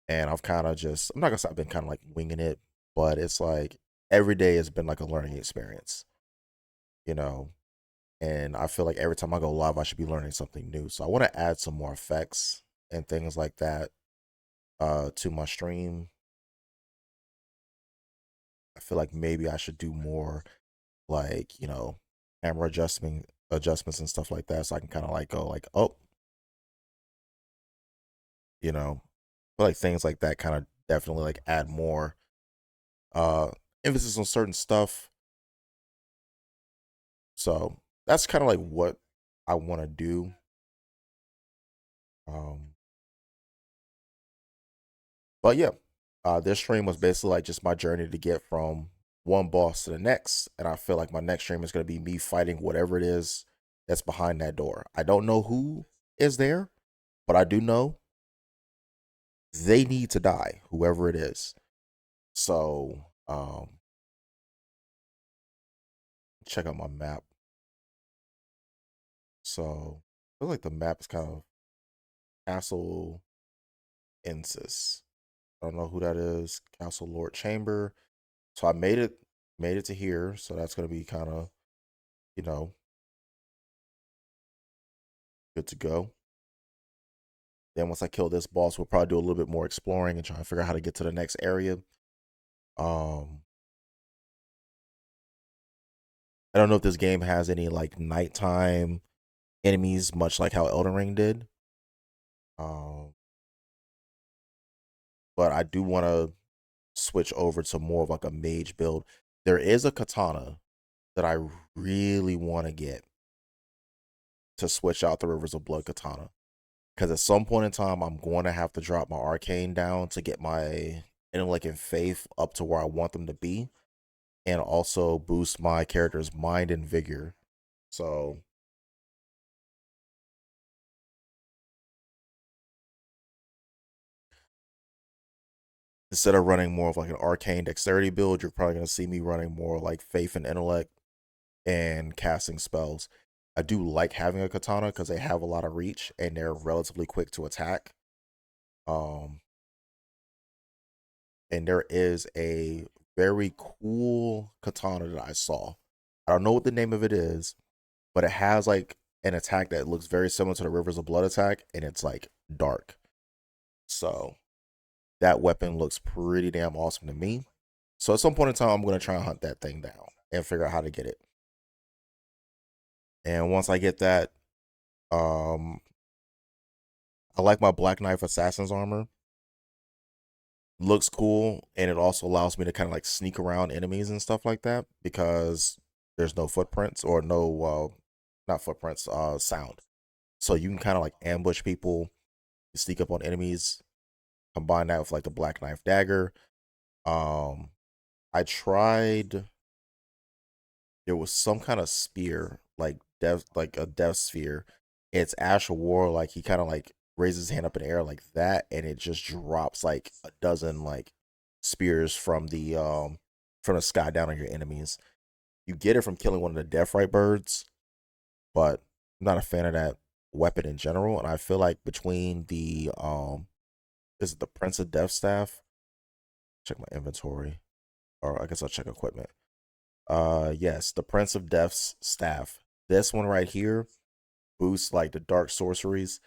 And I've kind of just, I'm not gonna say I've been kind of like winging it, but it's like every day has been like a learning experience, you know? And I feel like every time I go live, I should be learning something new. So I want to add some more effects and things like that to my stream. I feel like maybe I should do more like, camera adjustments and stuff like that. So I can kind of like go like, oh, you know, feel like things like that kind of definitely like add more uh emphasis on certain stuff. So that's kind of like what I want to do. Um but yeah, this stream was basically like just my journey to get from one boss to the next, and I feel like my next stream is going to be me fighting whatever it is that's behind that door. I don't know who is there, but I do know they need to die, whoever it is. So check out my map. So I feel like the map is kind of Castle Insis. I don't know who that is. Castle Lord Chamber. So I made it. Made it to here, so that's gonna be kind of, you know, good to go. Then once I kill this boss, we'll probably do a little bit more exploring and try to figure out how to get to the next area. Um, I don't know if this game has any like nighttime enemies, much like how Elden Ring did. Um, but I do want to switch over to more of like a mage build. There is a katana that I really want to get to switch out the Rivers of Blood katana. Because at some point in time, I'm going to have to drop my arcane down to get my intellect and faith up to where I want them to be, and also boost my character's mind and vigor. So instead of running more of like an arcane dexterity build, you're probably going to see me running more like faith and intellect and casting spells. I do like having a katana because they have a lot of reach and they're relatively quick to attack. Um, and there is a very cool katana that I saw. I don't know what the name of it is, but it has like an attack that looks very similar to the Rivers of Blood attack, and it's like dark. So that weapon looks pretty damn awesome to me. So at some point in time, I'm gonna try and hunt that thing down and figure out how to get it. And once I get that, um, I like my Black Knife Assassin's armor. Looks cool, and it also allows me to kind of like sneak around enemies and stuff like that because there's no footprints or no, not footprints, sound. So you can kind of like ambush people, sneak up on enemies. Combine that with like the Black Knife dagger. Um, I tried. There was some kind of spear, like death, like a death sphere. It's Ash War, like he kind of like raises his hand up in the air like that, and it just drops like a dozen like spears from the sky down on your enemies. You get it from killing one of the Deathrite birds, but I'm not a fan of that weapon in general. And I feel like between the is it the Prince of Death staff? Check my inventory, or I guess I'll check equipment. Yes, the Prince of Death's staff. This one right here boosts like the dark sorceries.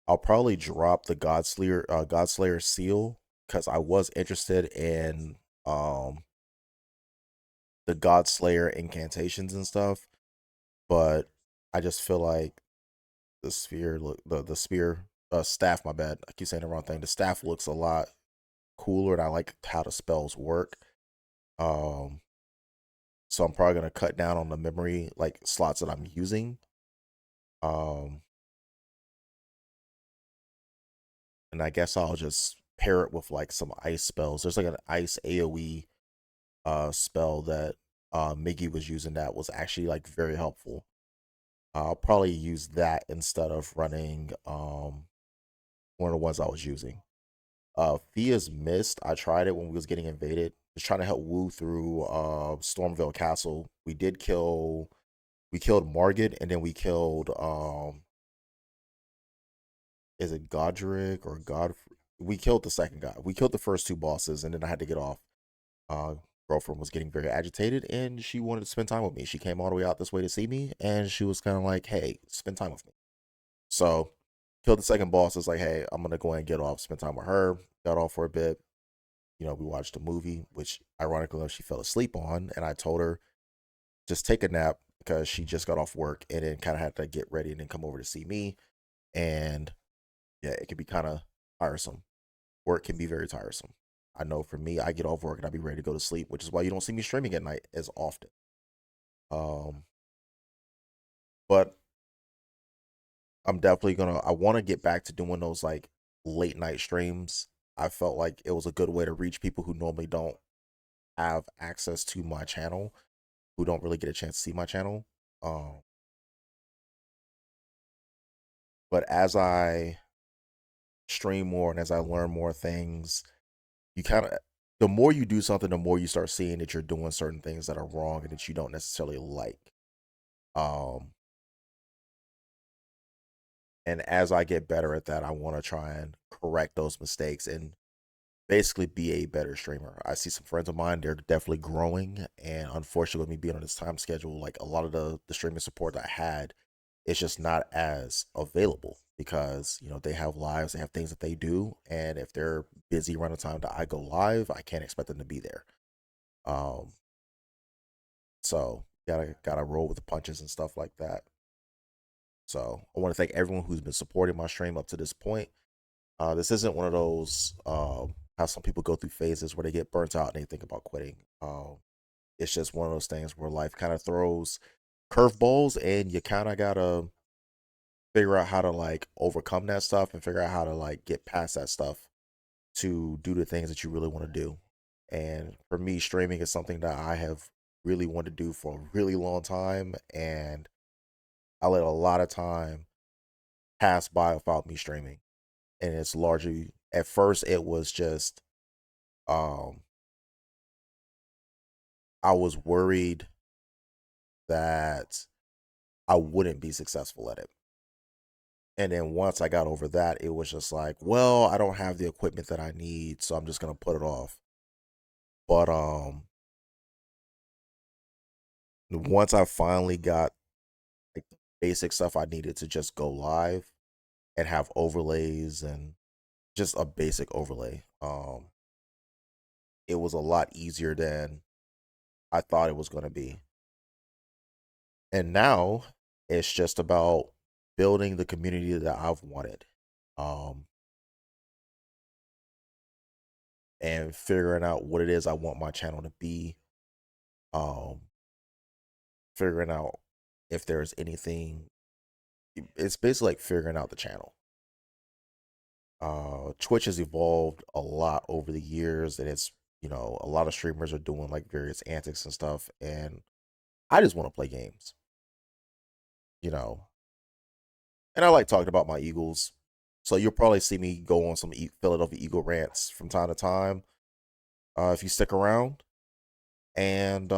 I'll probably drop the Godslayer seal because I was interested in the Godslayer incantations and stuff, but I just feel like the sphere look the spear staff, my bad. I keep saying the wrong thing. The staff looks a lot cooler and I like how the spells work. Um so I'm probably gonna cut down on the memory like slots that I'm using. Um and I guess I'll just pair it with like some ice spells. There's like an ice AoE spell that Miggy was using that was actually like very helpful. I'll probably use that instead of running one of the ones I was using. Fia's Mist, I tried it when we was getting invaded. Just trying to help Wu through Stormville Castle. We killed Margit and then we killed is it Godric or God? We killed the second guy. We killed the first two bosses, and then I had to get off. Uh, Girlfriend was getting very agitated, and she wanted to spend time with me. She came all the way out this way to see me, and she was kind of like, "Hey, spend time with me." So, killed the second boss. It's like, "Hey, I'm gonna go ahead and get off, spend time with her." Got off for a bit. We watched a movie, which ironically enough, she fell asleep on, and I told her just take a nap because she just got off work and then kind of had to get ready and then come over to see me. And yeah, it can be kind of tiresome. Work can be very tiresome. I know for me, I get off work and I be ready to go to sleep, which is why you don't see me streaming at night as often. Um, but I'm definitely gonna. I want to get back to doing those like late night streams. I felt like it was a good way to reach people who normally don't have access to my channel, who don't really get a chance to see my channel. Um, but as I stream more and as I learn more things, you kind of the more you do something, the more you start seeing that you're doing certain things that are wrong and that you don't necessarily like. Um, and as I get better at that, I want to try and correct those mistakes and basically be a better streamer. I see some friends of mine, they're definitely growing. And unfortunately, with me being on this time schedule, like a lot of the streaming support that I had, it's just not as available because, they have lives, they have things that they do. And if they're busy around the time that I go live, I can't expect them to be there. Um, so gotta roll with the punches and stuff like that. So I want to thank everyone who's been supporting my stream up to this point. This isn't one of those how some people go through phases where they get burnt out and they think about quitting. It's just one of those things where life kind of throws curveballs, and you kind of gotta figure out how to like overcome that stuff and figure out how to like get past that stuff to do the things that you really want to do. And for me, streaming is something that I have really wanted to do for a really long time, and I let a lot of time pass by without me streaming. And it's largely at first it was just um I was worried that I wouldn't be successful at it. And then once I got over that, it was just like, well, I don't have the equipment that I need, so I'm just gonna put it off. But once I finally got like the basic stuff I needed to just go live and have overlays and just a basic overlay, it was a lot easier than I thought it was gonna be. And now it's just about building the community that I've wanted. Um, and figuring out what it is I want my channel to be. Um, figuring out if there's anything. It's basically like figuring out the channel. Twitch has evolved a lot over the years, and it's a lot of streamers are doing like various antics and stuff, and I just want to play games, you know. And I like talking about my Eagles, so you'll probably see me go on some Philadelphia Eagle rants from time to time, if you stick around. And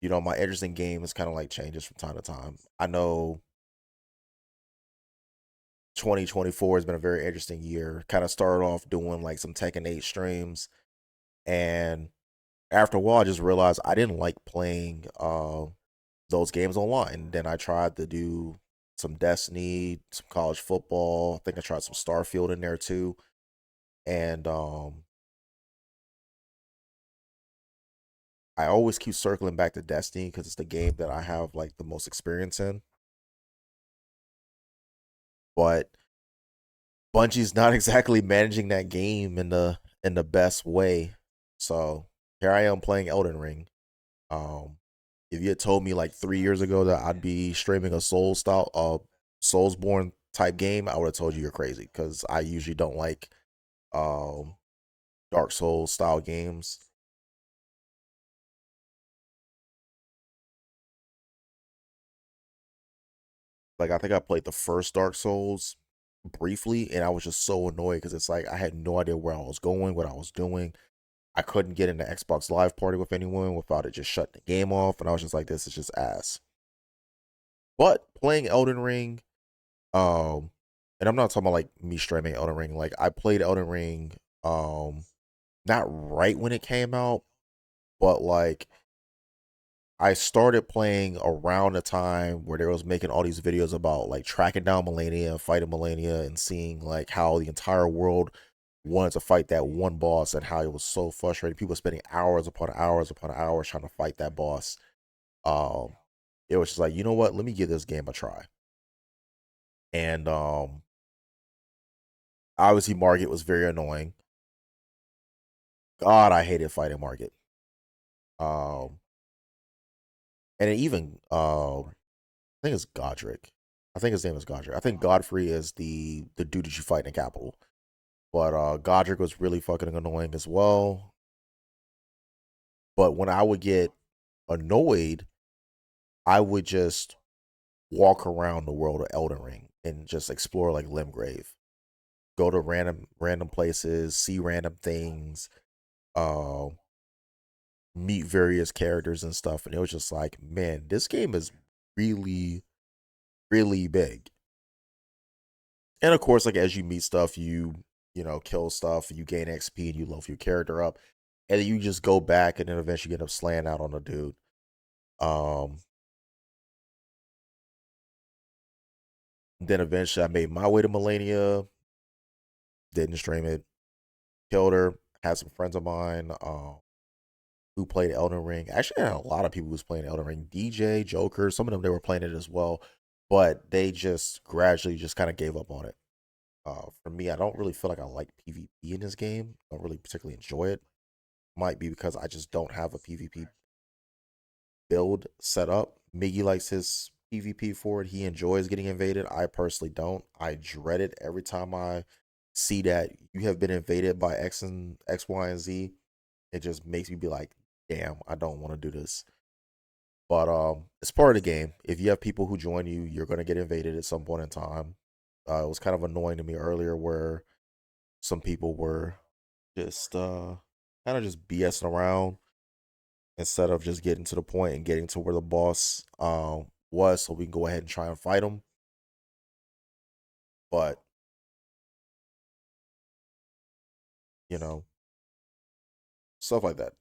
my interest in game is kind of like changes from time to time. I know 2024 has been a very interesting year. Kind of started off doing like some Tekken 8 streams, and after a while, I just realized I didn't like playing those games online. Then I tried to do some Destiny, some college football. I think I tried some Starfield in there too, and I always keep circling back to Destiny because it's the game that I have like the most experience in. But Bungie's not exactly managing that game in the best way. So here I am playing Elden Ring. Um, if you had told me like 3 years ago that I'd be streaming a Soulsborne type game, I would have told you you're crazy because I usually don't like um Dark Souls style games. Like I think I played the first Dark Souls briefly, and I was just so annoyed because it's like I had no idea where I was going, what I was doing. I couldn't get in the Xbox Live party with anyone without it just shutting the game off, and I was just like, this is just ass. But playing Elden Ring, um, and I'm not talking about like me streaming Elden Ring. Like I played Elden Ring, um, not right when it came out, but like I started playing around the time where they was making all these videos about like tracking down Melania, fighting Melania, and seeing like how the entire world wanted to fight that one boss and how it was so frustrating. People spending hours upon hours upon hours trying to fight that boss. Um, it was just like, you know what? Let me give this game a try. And obviously, Margit was very annoying. God, I hated fighting Margit. Um, and even I think it's Godric. I think his name is Godric. I think Godfrey is the dude that you fight in the capital. But Godric was really fucking annoying as well. But when I would get annoyed, I would just walk around the world of Elden Ring and just explore like Limgrave. Go to random places, see random things, uh, meet various characters and stuff. And it was just like, man, this game is really, really big. And of course, like as you meet stuff, kill stuff, you gain XP, and you level your character up, and then you just go back, and then eventually you end up slaying out on a dude. Um, then eventually I made my way to Melania, didn't stream it, killed her. Had some friends of mine who played Elden Ring. Actually, I had a lot of people who was playing Elden Ring. DJ, Joker, some of them they were playing it as well, but they just gradually just kind of gave up on it. For me, I don't really feel like I like PvP in this game. I don't really particularly enjoy it. Might be because I just don't have a PvP build set up. Miggy likes his PvP for it. He enjoys getting invaded. I personally don't. I dread it every time I see that you have been invaded by X, Y, and Z. It just makes me be like, damn, I don't want to do this. But it's part of the game. If you have people who join you, you're gonna get invaded at some point in time. It was kind of annoying to me earlier where some people were just kind of just BSing around instead of just getting to the point and getting to where the boss was, so we can go ahead and try and fight him. But you know, stuff like that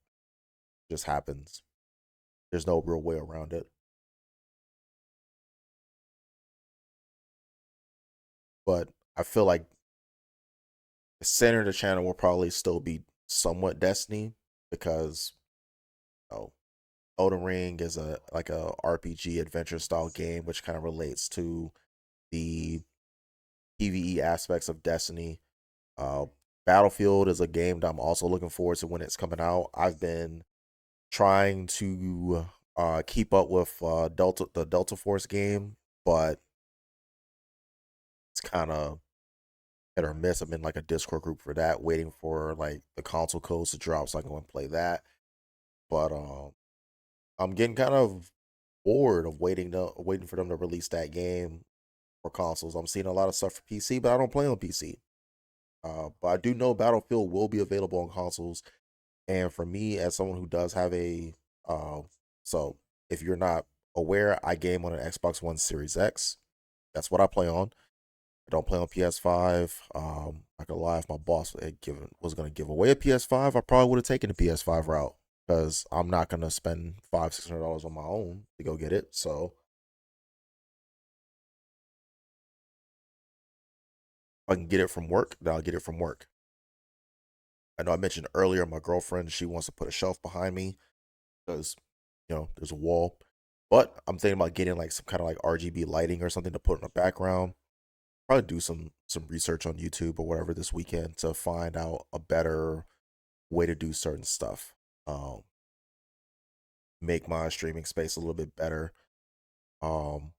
just happens. There's no real way around it. But I feel like the center of the channel will probably still be somewhat Destiny because you know, Elden Ring is a like a RPG adventure style game, which kind of relates to the PVE aspects of Destiny. Uh, Battlefield is a game that I'm also looking forward to when it's coming out. I've been trying to keep up with the Delta Force game, but it's kind of hit or miss. I'm in like a Discord group for that, waiting for like the console codes to drop so I can go and play that. But I'm getting kind of bored of waiting for them to release that game for consoles. I'm seeing a lot of stuff for PC, but I don't play on PC. But I do know Battlefield will be available on consoles. And for me, as someone who does have uh, so if you're not aware, I game on an Xbox One Series X. That's what I play on. I don't play on PS5. I could lie if my boss was going to give away a PS5, I probably would have taken the PS5 route because I'm not going to spend $500-$600 on my own to go get it. So if I can get it from work, then I'll get it from work. I know I mentioned earlier my girlfriend, she wants to put a shelf behind me because there's a wall. But I'm thinking about getting like some kind of like RGB lighting or something to put in the background. Probably do some research on YouTube or whatever this weekend to find out a better way to do certain stuff. Um, make my streaming space a little bit better. Um,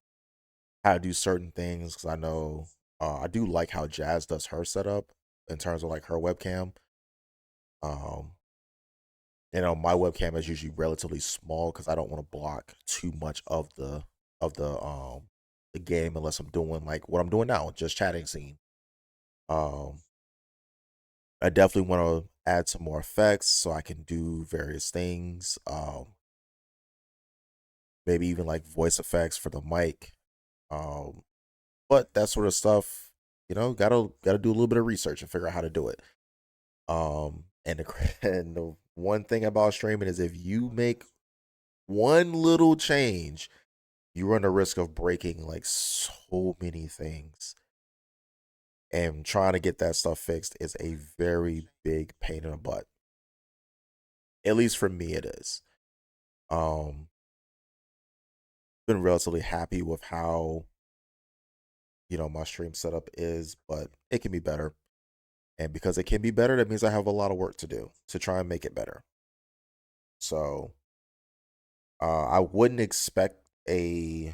how to do certain things because I know I do like how Jazz does her setup in terms of like her webcam. Um, my webcam is usually relatively small because I don't want to block too much of the game unless I'm doing like what I'm doing now, just chatting scene. Um, I definitely want to add some more effects so I can do various things. Maybe even like voice effects for the mic. Um, but that sort of stuff, gotta do a little bit of research and figure out how to do it. And the, and the one thing about streaming is if you make one little change, you run the risk of breaking like so many things. And trying to get that stuff fixed is a very big pain in the butt. At least for me, it is. Um, been relatively happy with how my stream setup is, but it can be better. And because it can be better, that means I have a lot of work to do to try and make it better. So I wouldn't expect a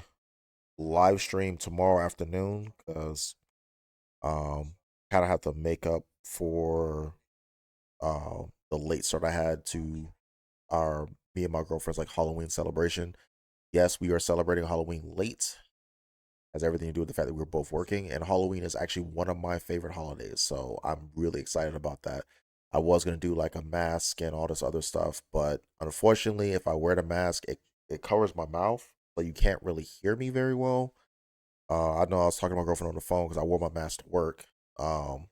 live stream tomorrow afternoon because kind of have to make up for the late start I had to our me and my girlfriend's like Halloween celebration. Yes, we are celebrating Halloween late. Has everything to do with the fact that we were both working, and Halloween is actually one of my favorite holidays. So I'm really excited about that. I was gonna do like a mask and all this other stuff, but unfortunately, if I wear the mask, it covers my mouth, so you can't really hear me very well. I know I was talking to my girlfriend on the phone because I wore my mask to work. Um,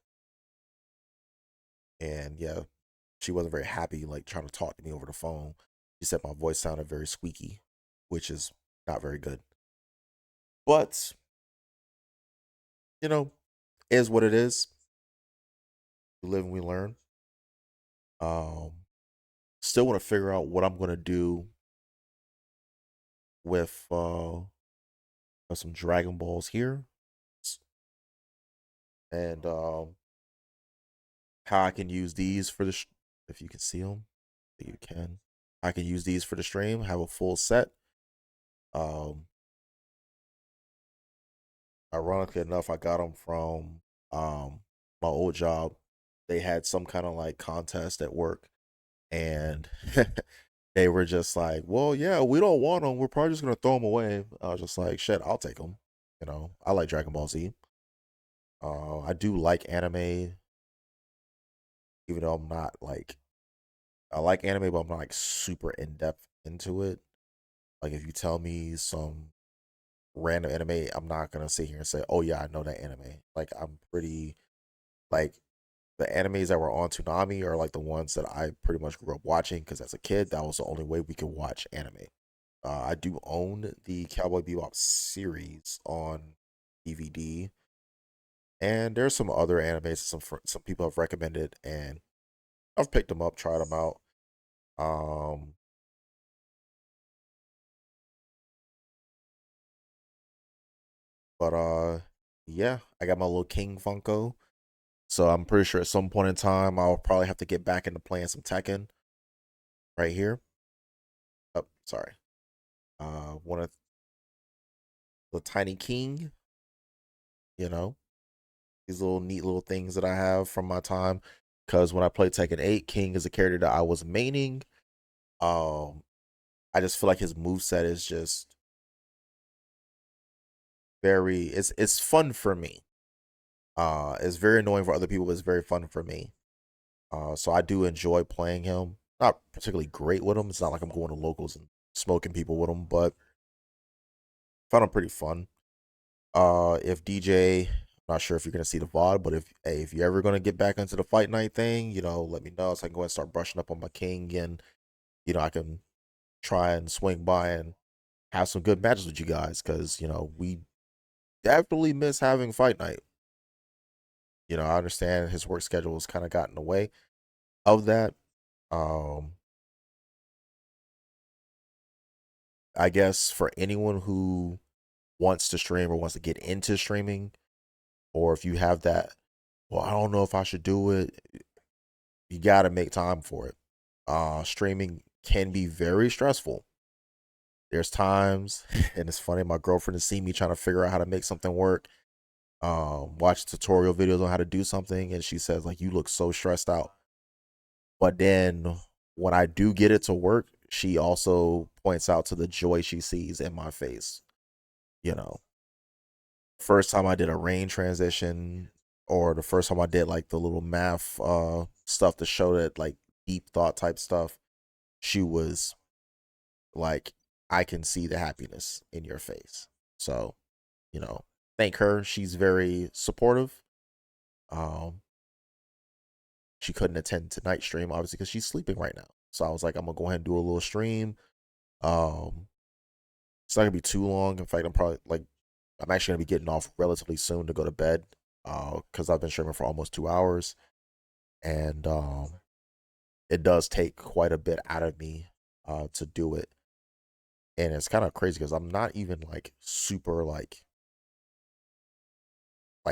and yeah, she wasn't very happy, like trying to talk to me over the phone. She said my voice sounded very squeaky, which is not very good. But you know, is what it is. We live and we learn. Um, Still want to figure out what I'm gonna do with some Dragon Balls here, and how I can use these for the if you can see them, you can. I can use these for the stream. Have a full set. Um, Ironically enough, I got them from my old job. They had some kind of like contest at work, and they were just like, "Well, yeah, we don't want them. We're probably just gonna throw them away." I was just like, "Shit, I'll take them." You know, I like Dragon Ball Z. I do like anime, even though I'm not like I like anime, but I'm not like super in depth into it. Like if you tell me some random anime, I'm not gonna sit here and say, "Oh yeah, I know that anime." Like I'm pretty like the animes that were on Toonami are like the ones that I pretty much grew up watching because as a kid, that was the only way we could watch anime. I do own the Cowboy Bebop series on DVD, and there's some other animes some people have recommended, and I've picked them up, tried them out. Um, but yeah, I got my little King Funko, so I'm pretty sure at some point in time I'll probably have to get back into playing some Tekken right here. Oh, sorry. One of the Tiny King, you know, these little neat little things that I have from my time. Because when I played Tekken 8, King is a character that I was maining. Um, I just feel like his move set is just very it's fun for me. It's very annoying for other people, but it's very fun for me. So I do enjoy playing him. Not particularly great with him. It's not like I'm going to locals and smoking people with him, but I found him pretty fun. If DJ, I'm not sure if you're gonna see the VOD, but if hey, if you're ever gonna get back into the fight night thing, let me know so I can go ahead and start brushing up on my king, and I can try and swing by and have some good matches with you guys because we definitely miss having fight night. I understand his work schedule has kind of gotten in the way of that. Um, I guess for anyone who wants to stream or wants to get into streaming, or if you have that, well, I don't know if I should do it. You got to make time for it. Streaming can be very stressful. There's times, and it's funny, my girlfriend has seen me trying to figure out how to make something work, watch tutorial videos on how to do something, and she says, like, you look so stressed out. But then when I do get it to work, she also points out to the joy she sees in my face. You know, first time I did a rain transition, or the first time I did like the little math stuff to show that like deep thought type stuff, she was like, I can see the happiness in your face. So, you know, thank her. She's very supportive. Um, she couldn't attend tonight's stream, obviously, because she's sleeping right now. So I was like, I'm gonna go ahead and do a little stream. Um, it's not gonna be too long. In fact, I'm actually gonna be getting off relatively soon to go to bed. Because I've been streaming for almost 2 hours, and it does take quite a bit out of me to do it. And it's kind of crazy because I'm not even like super like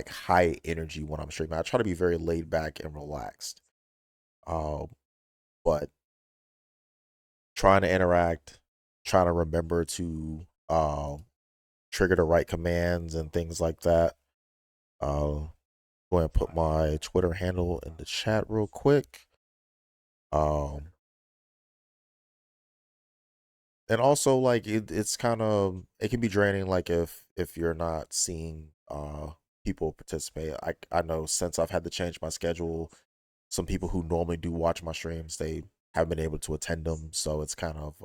high energy when I'm streaming. I try to be very laid back and relaxed. Um, but trying to interact, trying to remember to trigger the right commands and things like that. Go ahead and put my Twitter handle in the chat real quick. Um, and also like it's kind of it can be draining like if you're not seeing people participate. I know since I've had to change my schedule, some people who normally do watch my streams, they haven't been able to attend them, so it's kind of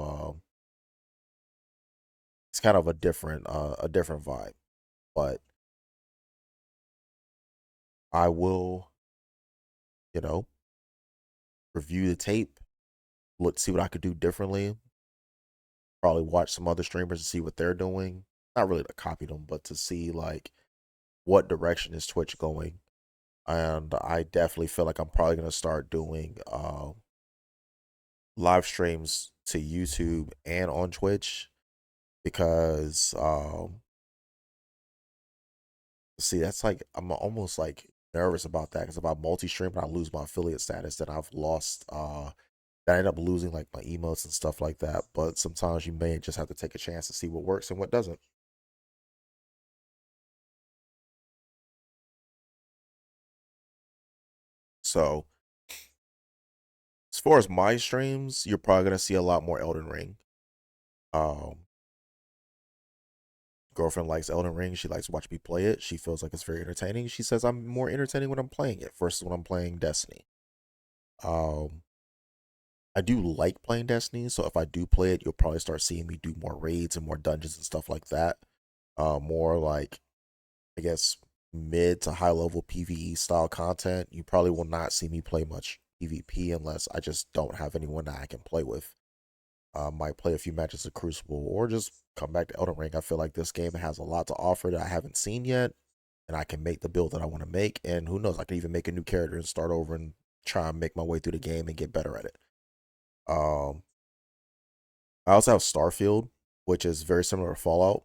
a different vibe. but I will, you know, review the tape, look, see what I could do differently. Probably watch some other streamers and see what they're doing. Not really to copy them, but to see like what direction is Twitch going. And I definitely feel like I'm probably gonna start doing live streams to YouTube and on Twitch because see, that's like I'm almost like nervous about that because if I multi-stream and I lose my affiliate status, then I've lost that I end up losing like my emotes and stuff like that. But sometimes you may just have to take a chance to see what works and what doesn't. So as far as my streams, you're probably gonna see a lot more Elden Ring. Um, Girlfriend likes Elden Ring. She likes watching me play it. She feels like it's very entertaining. She says I'm more entertaining when I'm playing it versus when I'm playing Destiny. Um, I do like playing Destiny, so if I do play it, you'll probably start seeing me do more raids and more dungeons and stuff like that. More like I guess mid to high level PvE style content. You probably will not see me play much PvP unless I just don't have anyone that I can play with. Might play a few matches of Crucible or just come back to Elden Ring. I feel like this game has a lot to offer that I haven't seen yet, and I can make the build that I want to make. And who knows, I can even make a new character and start over and try and make my way through the game and get better at it. Um, I also have Starfield, which is very similar to Fallout,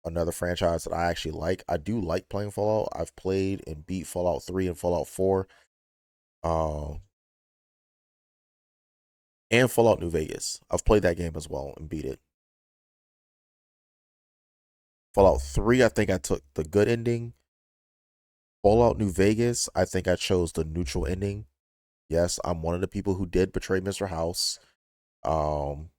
another franchise that I actually like. I do like playing Fallout. I've played and beat Fallout 3 and Fallout 4, um, and Fallout New Vegas. I've played that game as well and beat it. Fallout 3, I think I took the good ending. Fallout New Vegas, I think I chose the neutral ending. Yes, I'm one of the people who did betray Mr. House. Um,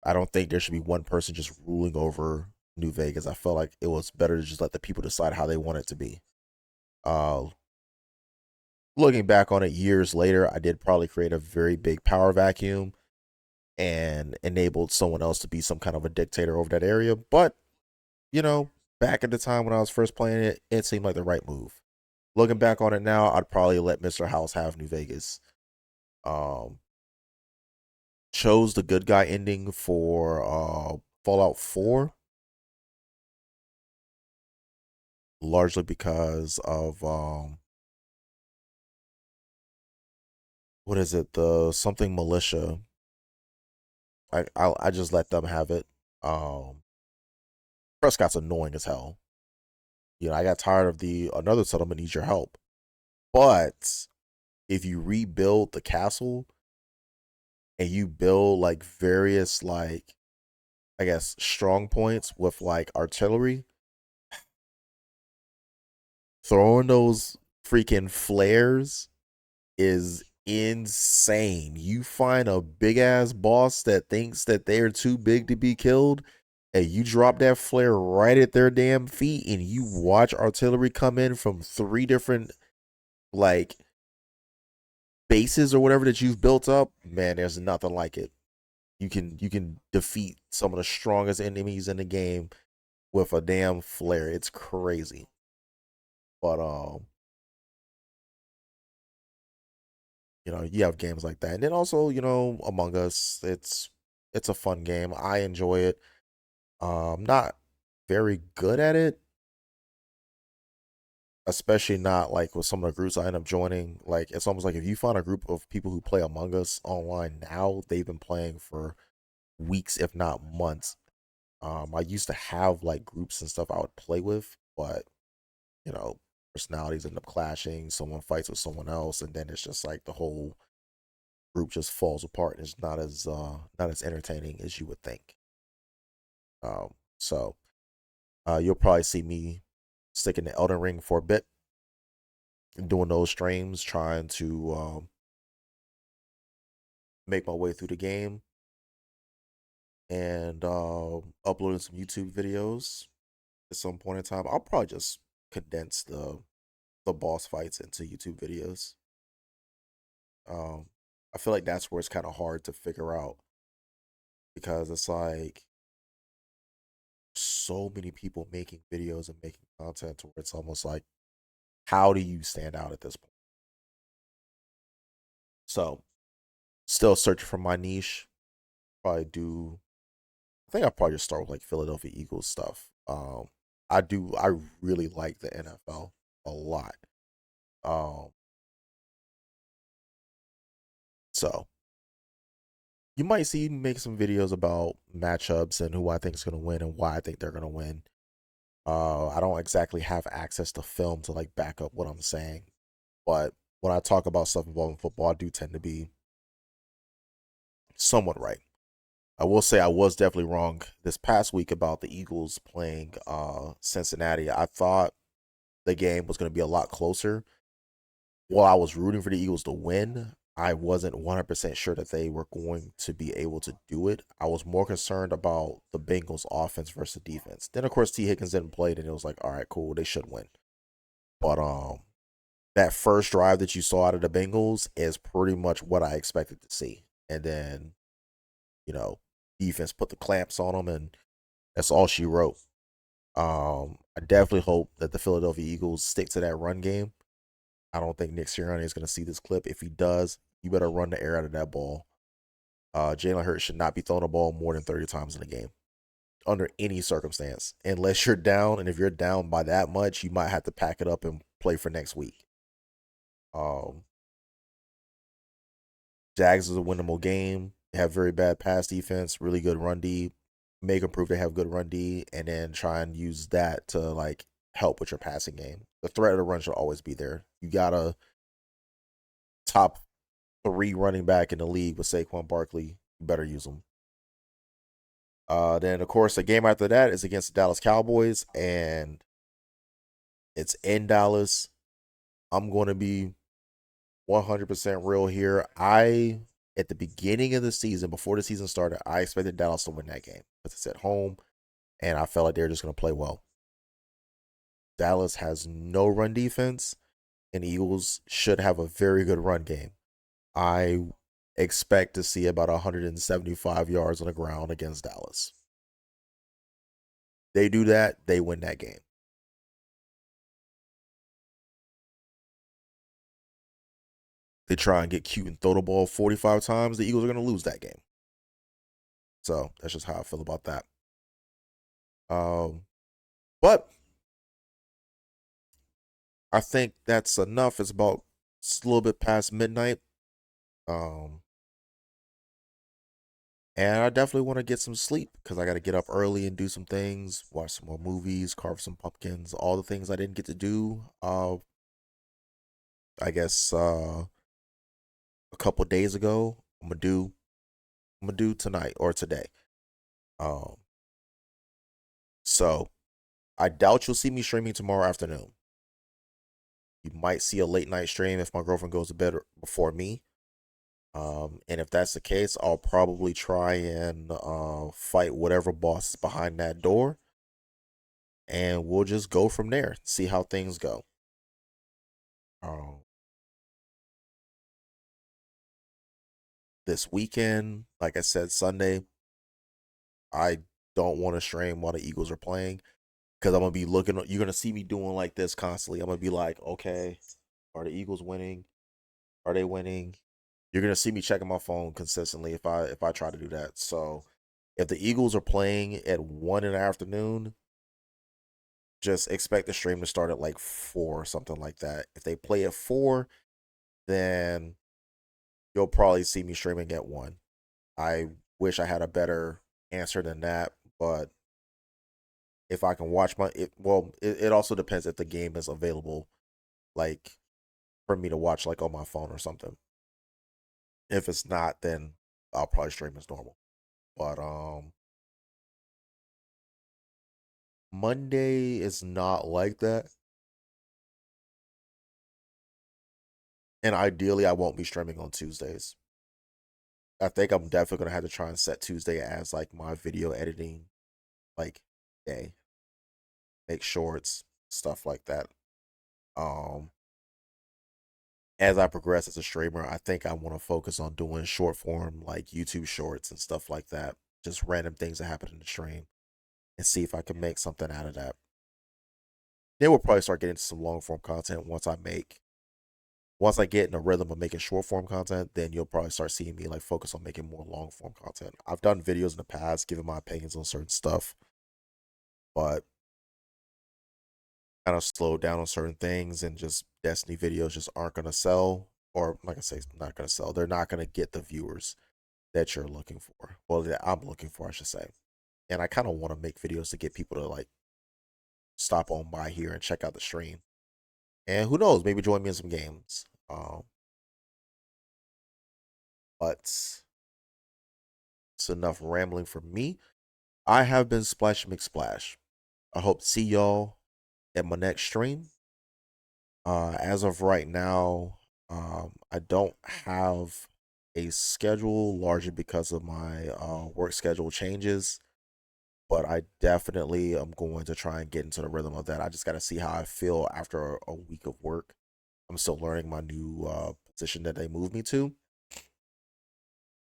I don't think there should be one person just ruling over New Vegas. I felt like it was better to just let the people decide how they want it to be. Uh, Looking back on it years later, I did probably create a very big power vacuum and enabled someone else to be some kind of a dictator over that area. But, you know, back at the time when I was first playing it, it seemed like the right move. Looking back on it now, I'd probably let Mr. House have New Vegas. Um, Chose the good guy ending for Fallout 4 largely because of what is it, the something militia. I just let them have it. Prescott's annoying as hell. You know, I got tired of the another settlement needs your help. But if you rebuild the castle and you build like various like I guess strong points with like artillery, throwing those freaking flares is insane. You find a big ass boss that thinks that they're too big to be killed, and you drop that flare right at their damn feet, and you watch artillery come in from three different like bases or whatever that you've built up. Man, there's nothing like it. You can defeat some of the strongest enemies in the game with a damn flare. It's crazy. But you know, you have games like that. And then also, you know, Among Us, it's a fun game. I enjoy it. Not very good at it, especially not like with some of the groups I end up joining. Like it's almost like if you find a group of people who play Among Us online now, they've been playing for weeks, if not months. I used to have like groups and stuff I would play with, but you know, personalities end up clashing, someone fights with someone else, and then it's just like the whole group just falls apart and it's not as entertaining as you would think. So you'll probably see me sticking to Elden Ring for a bit, doing those streams, trying to make my way through the game, and uploading some YouTube videos at some point in time. I'll probably just condense the boss fights into YouTube videos. Um, I feel like that's where it's kind of hard to figure out because it's like so many people making videos and making content to where it's almost like, how do you stand out at this point? So, still searching for my niche. Probably do. I think I'll probably just start with like Philadelphia Eagles stuff. I really like the NFL a lot. Um, so you might see me make some videos about matchups and who I think is going to win and why I think they're going to win. I don't exactly have access to film to like back up what I'm saying, but when I talk about stuff involving football, I do tend to be somewhat right. I will say I was definitely wrong this past week about the Eagles playing Cincinnati. I thought the game was going to be a lot closer. While I was rooting for the Eagles to win, I wasn't 100% sure that they were going to be able to do it. I was more concerned about the Bengals offense versus defense. Then of course T Higgins didn't play, and it was like, all right, cool, they should win. But that first drive that you saw out of the Bengals is pretty much what I expected to see. And then, you know, defense put the clamps on them, and that's all she wrote. I definitely hope that the Philadelphia Eagles stick to that run game. I don't think Nick Sirianni is going to see this clip. If he does, you better run the air out of that ball. Jalen Hurts should not be throwing a ball more than 30 times in a game under any circumstance, unless you're down. And if you're down by that much, you might have to pack it up and play for next week. Um, Jags is a winnable game. They have very bad pass defense, really good run D. Make them prove they have good run D, and then try and use that to like help with your passing game. The threat of the run should always be there. You got a top 3 running back in the league with Saquon Barkley. You better use them. Then of course the game after that is against the Dallas Cowboys, and it's in Dallas. I'm going to be 100% real here. At the beginning of the season, before the season started, I expected Dallas to win that game because it's at home, and I felt like they were just going to play well. Dallas has no run defense, and the Eagles should have a very good run game. I expect to see about 175 yards on the ground against Dallas. They do that, they win that game. They try and get cute and throw the ball 45 times, the Eagles are going to lose that game. So that's just how I feel about that. But I think that's enough. It's a little bit past midnight. Um, and I definitely want to get some sleep because I got to get up early and do some things, watch some more movies, carve some pumpkins, all the things I didn't get to do. I guess a couple days ago. I'm gonna do tonight or today. Um, so I doubt you'll see me streaming tomorrow afternoon. You might see a late night stream if my girlfriend goes to bed before me. And if that's the case, I'll probably try and fight whatever boss is behind that door, and we'll just go from there. See how things go. Um, this weekend, like I said, Sunday, I don't want to stream while the Eagles are playing because I'm gonna be looking. You're gonna see me doing like this constantly. I'm gonna be like, okay, are the Eagles winning? Are they winning? You're gonna see me checking my phone consistently if I try to do that. So if the Eagles are playing at 1 in the afternoon, just expect the stream to start at like 4 or something like that. If they play at 4, then you'll probably see me streaming at 1. I wish I had a better answer than that, but if I can watch it also depends if the game is available, like for me to watch like on my phone or something. If it's not, then I'll probably stream as normal. But Monday is not like that. And ideally I won't be streaming on Tuesdays. I think I'm definitely gonna have to try and set Tuesday as like my video editing like day. Make shorts, stuff like that. Um as I progress as a streamer, I think I want to focus on doing short form like YouTube shorts and stuff like that. Just random things that happen in the stream and see if I can make something out of that. Then we'll probably start getting some long form content once I get in a rhythm of making short form content, then you'll probably start seeing me like focus on making more long form content. I've done videos in the past, giving my opinions on certain stuff, but kind of slowed down on certain things, and just Destiny videos just aren't gonna sell, or like I say, not gonna sell. They're not gonna get the viewers that you're looking for. Well, that I'm looking for, I should say. And I kind of want to make videos to get people to like stop on by here and check out the stream. And who knows, maybe join me in some games. But it's enough rambling for me. I have been Splash McSplash. I hope to see y'all at my next stream. As of right now, I don't have a schedule largely because of my work schedule changes, but I definitely am going to try and get into the rhythm of that. I just got to see how I feel after a week of work. I'm still learning my new position that they moved me to,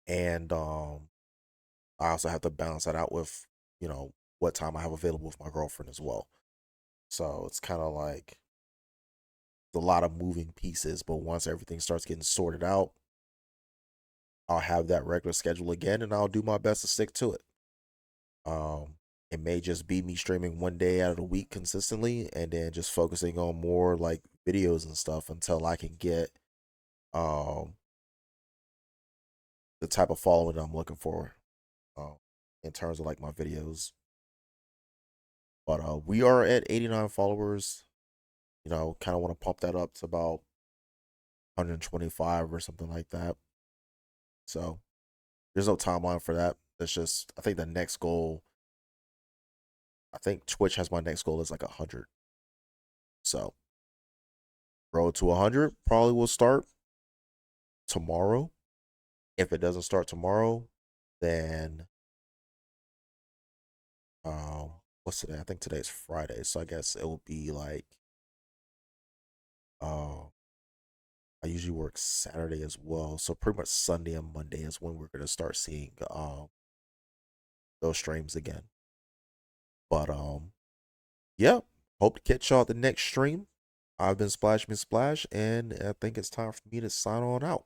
and I also have to balance that out with what time I have available with my girlfriend as well. So it's kind of like a lot of moving pieces, but once everything starts getting sorted out, I'll have that regular schedule again, and I'll do my best to stick to it. Um, it may just be me streaming one day out of the week consistently, and then just focusing on more like videos and stuff until I can get um the type of following I'm looking for um in terms of like my videos. But we are at 89 followers. Kind of want to pump that up to about 125 or something like that. So there's no timeline for that. It's just I think the next goal. I think Twitch has my next goal is like 100. So road to 100 probably will start tomorrow. If it doesn't start tomorrow, then um, what's today? I think today's Friday, so I guess it will be like I usually work Saturday as well, so pretty much Sunday and Monday is when we're gonna start seeing those streams again. But yeah, hope to catch y'all at the next stream. I've been Splash Me Splash, and I think it's time for me to sign on out.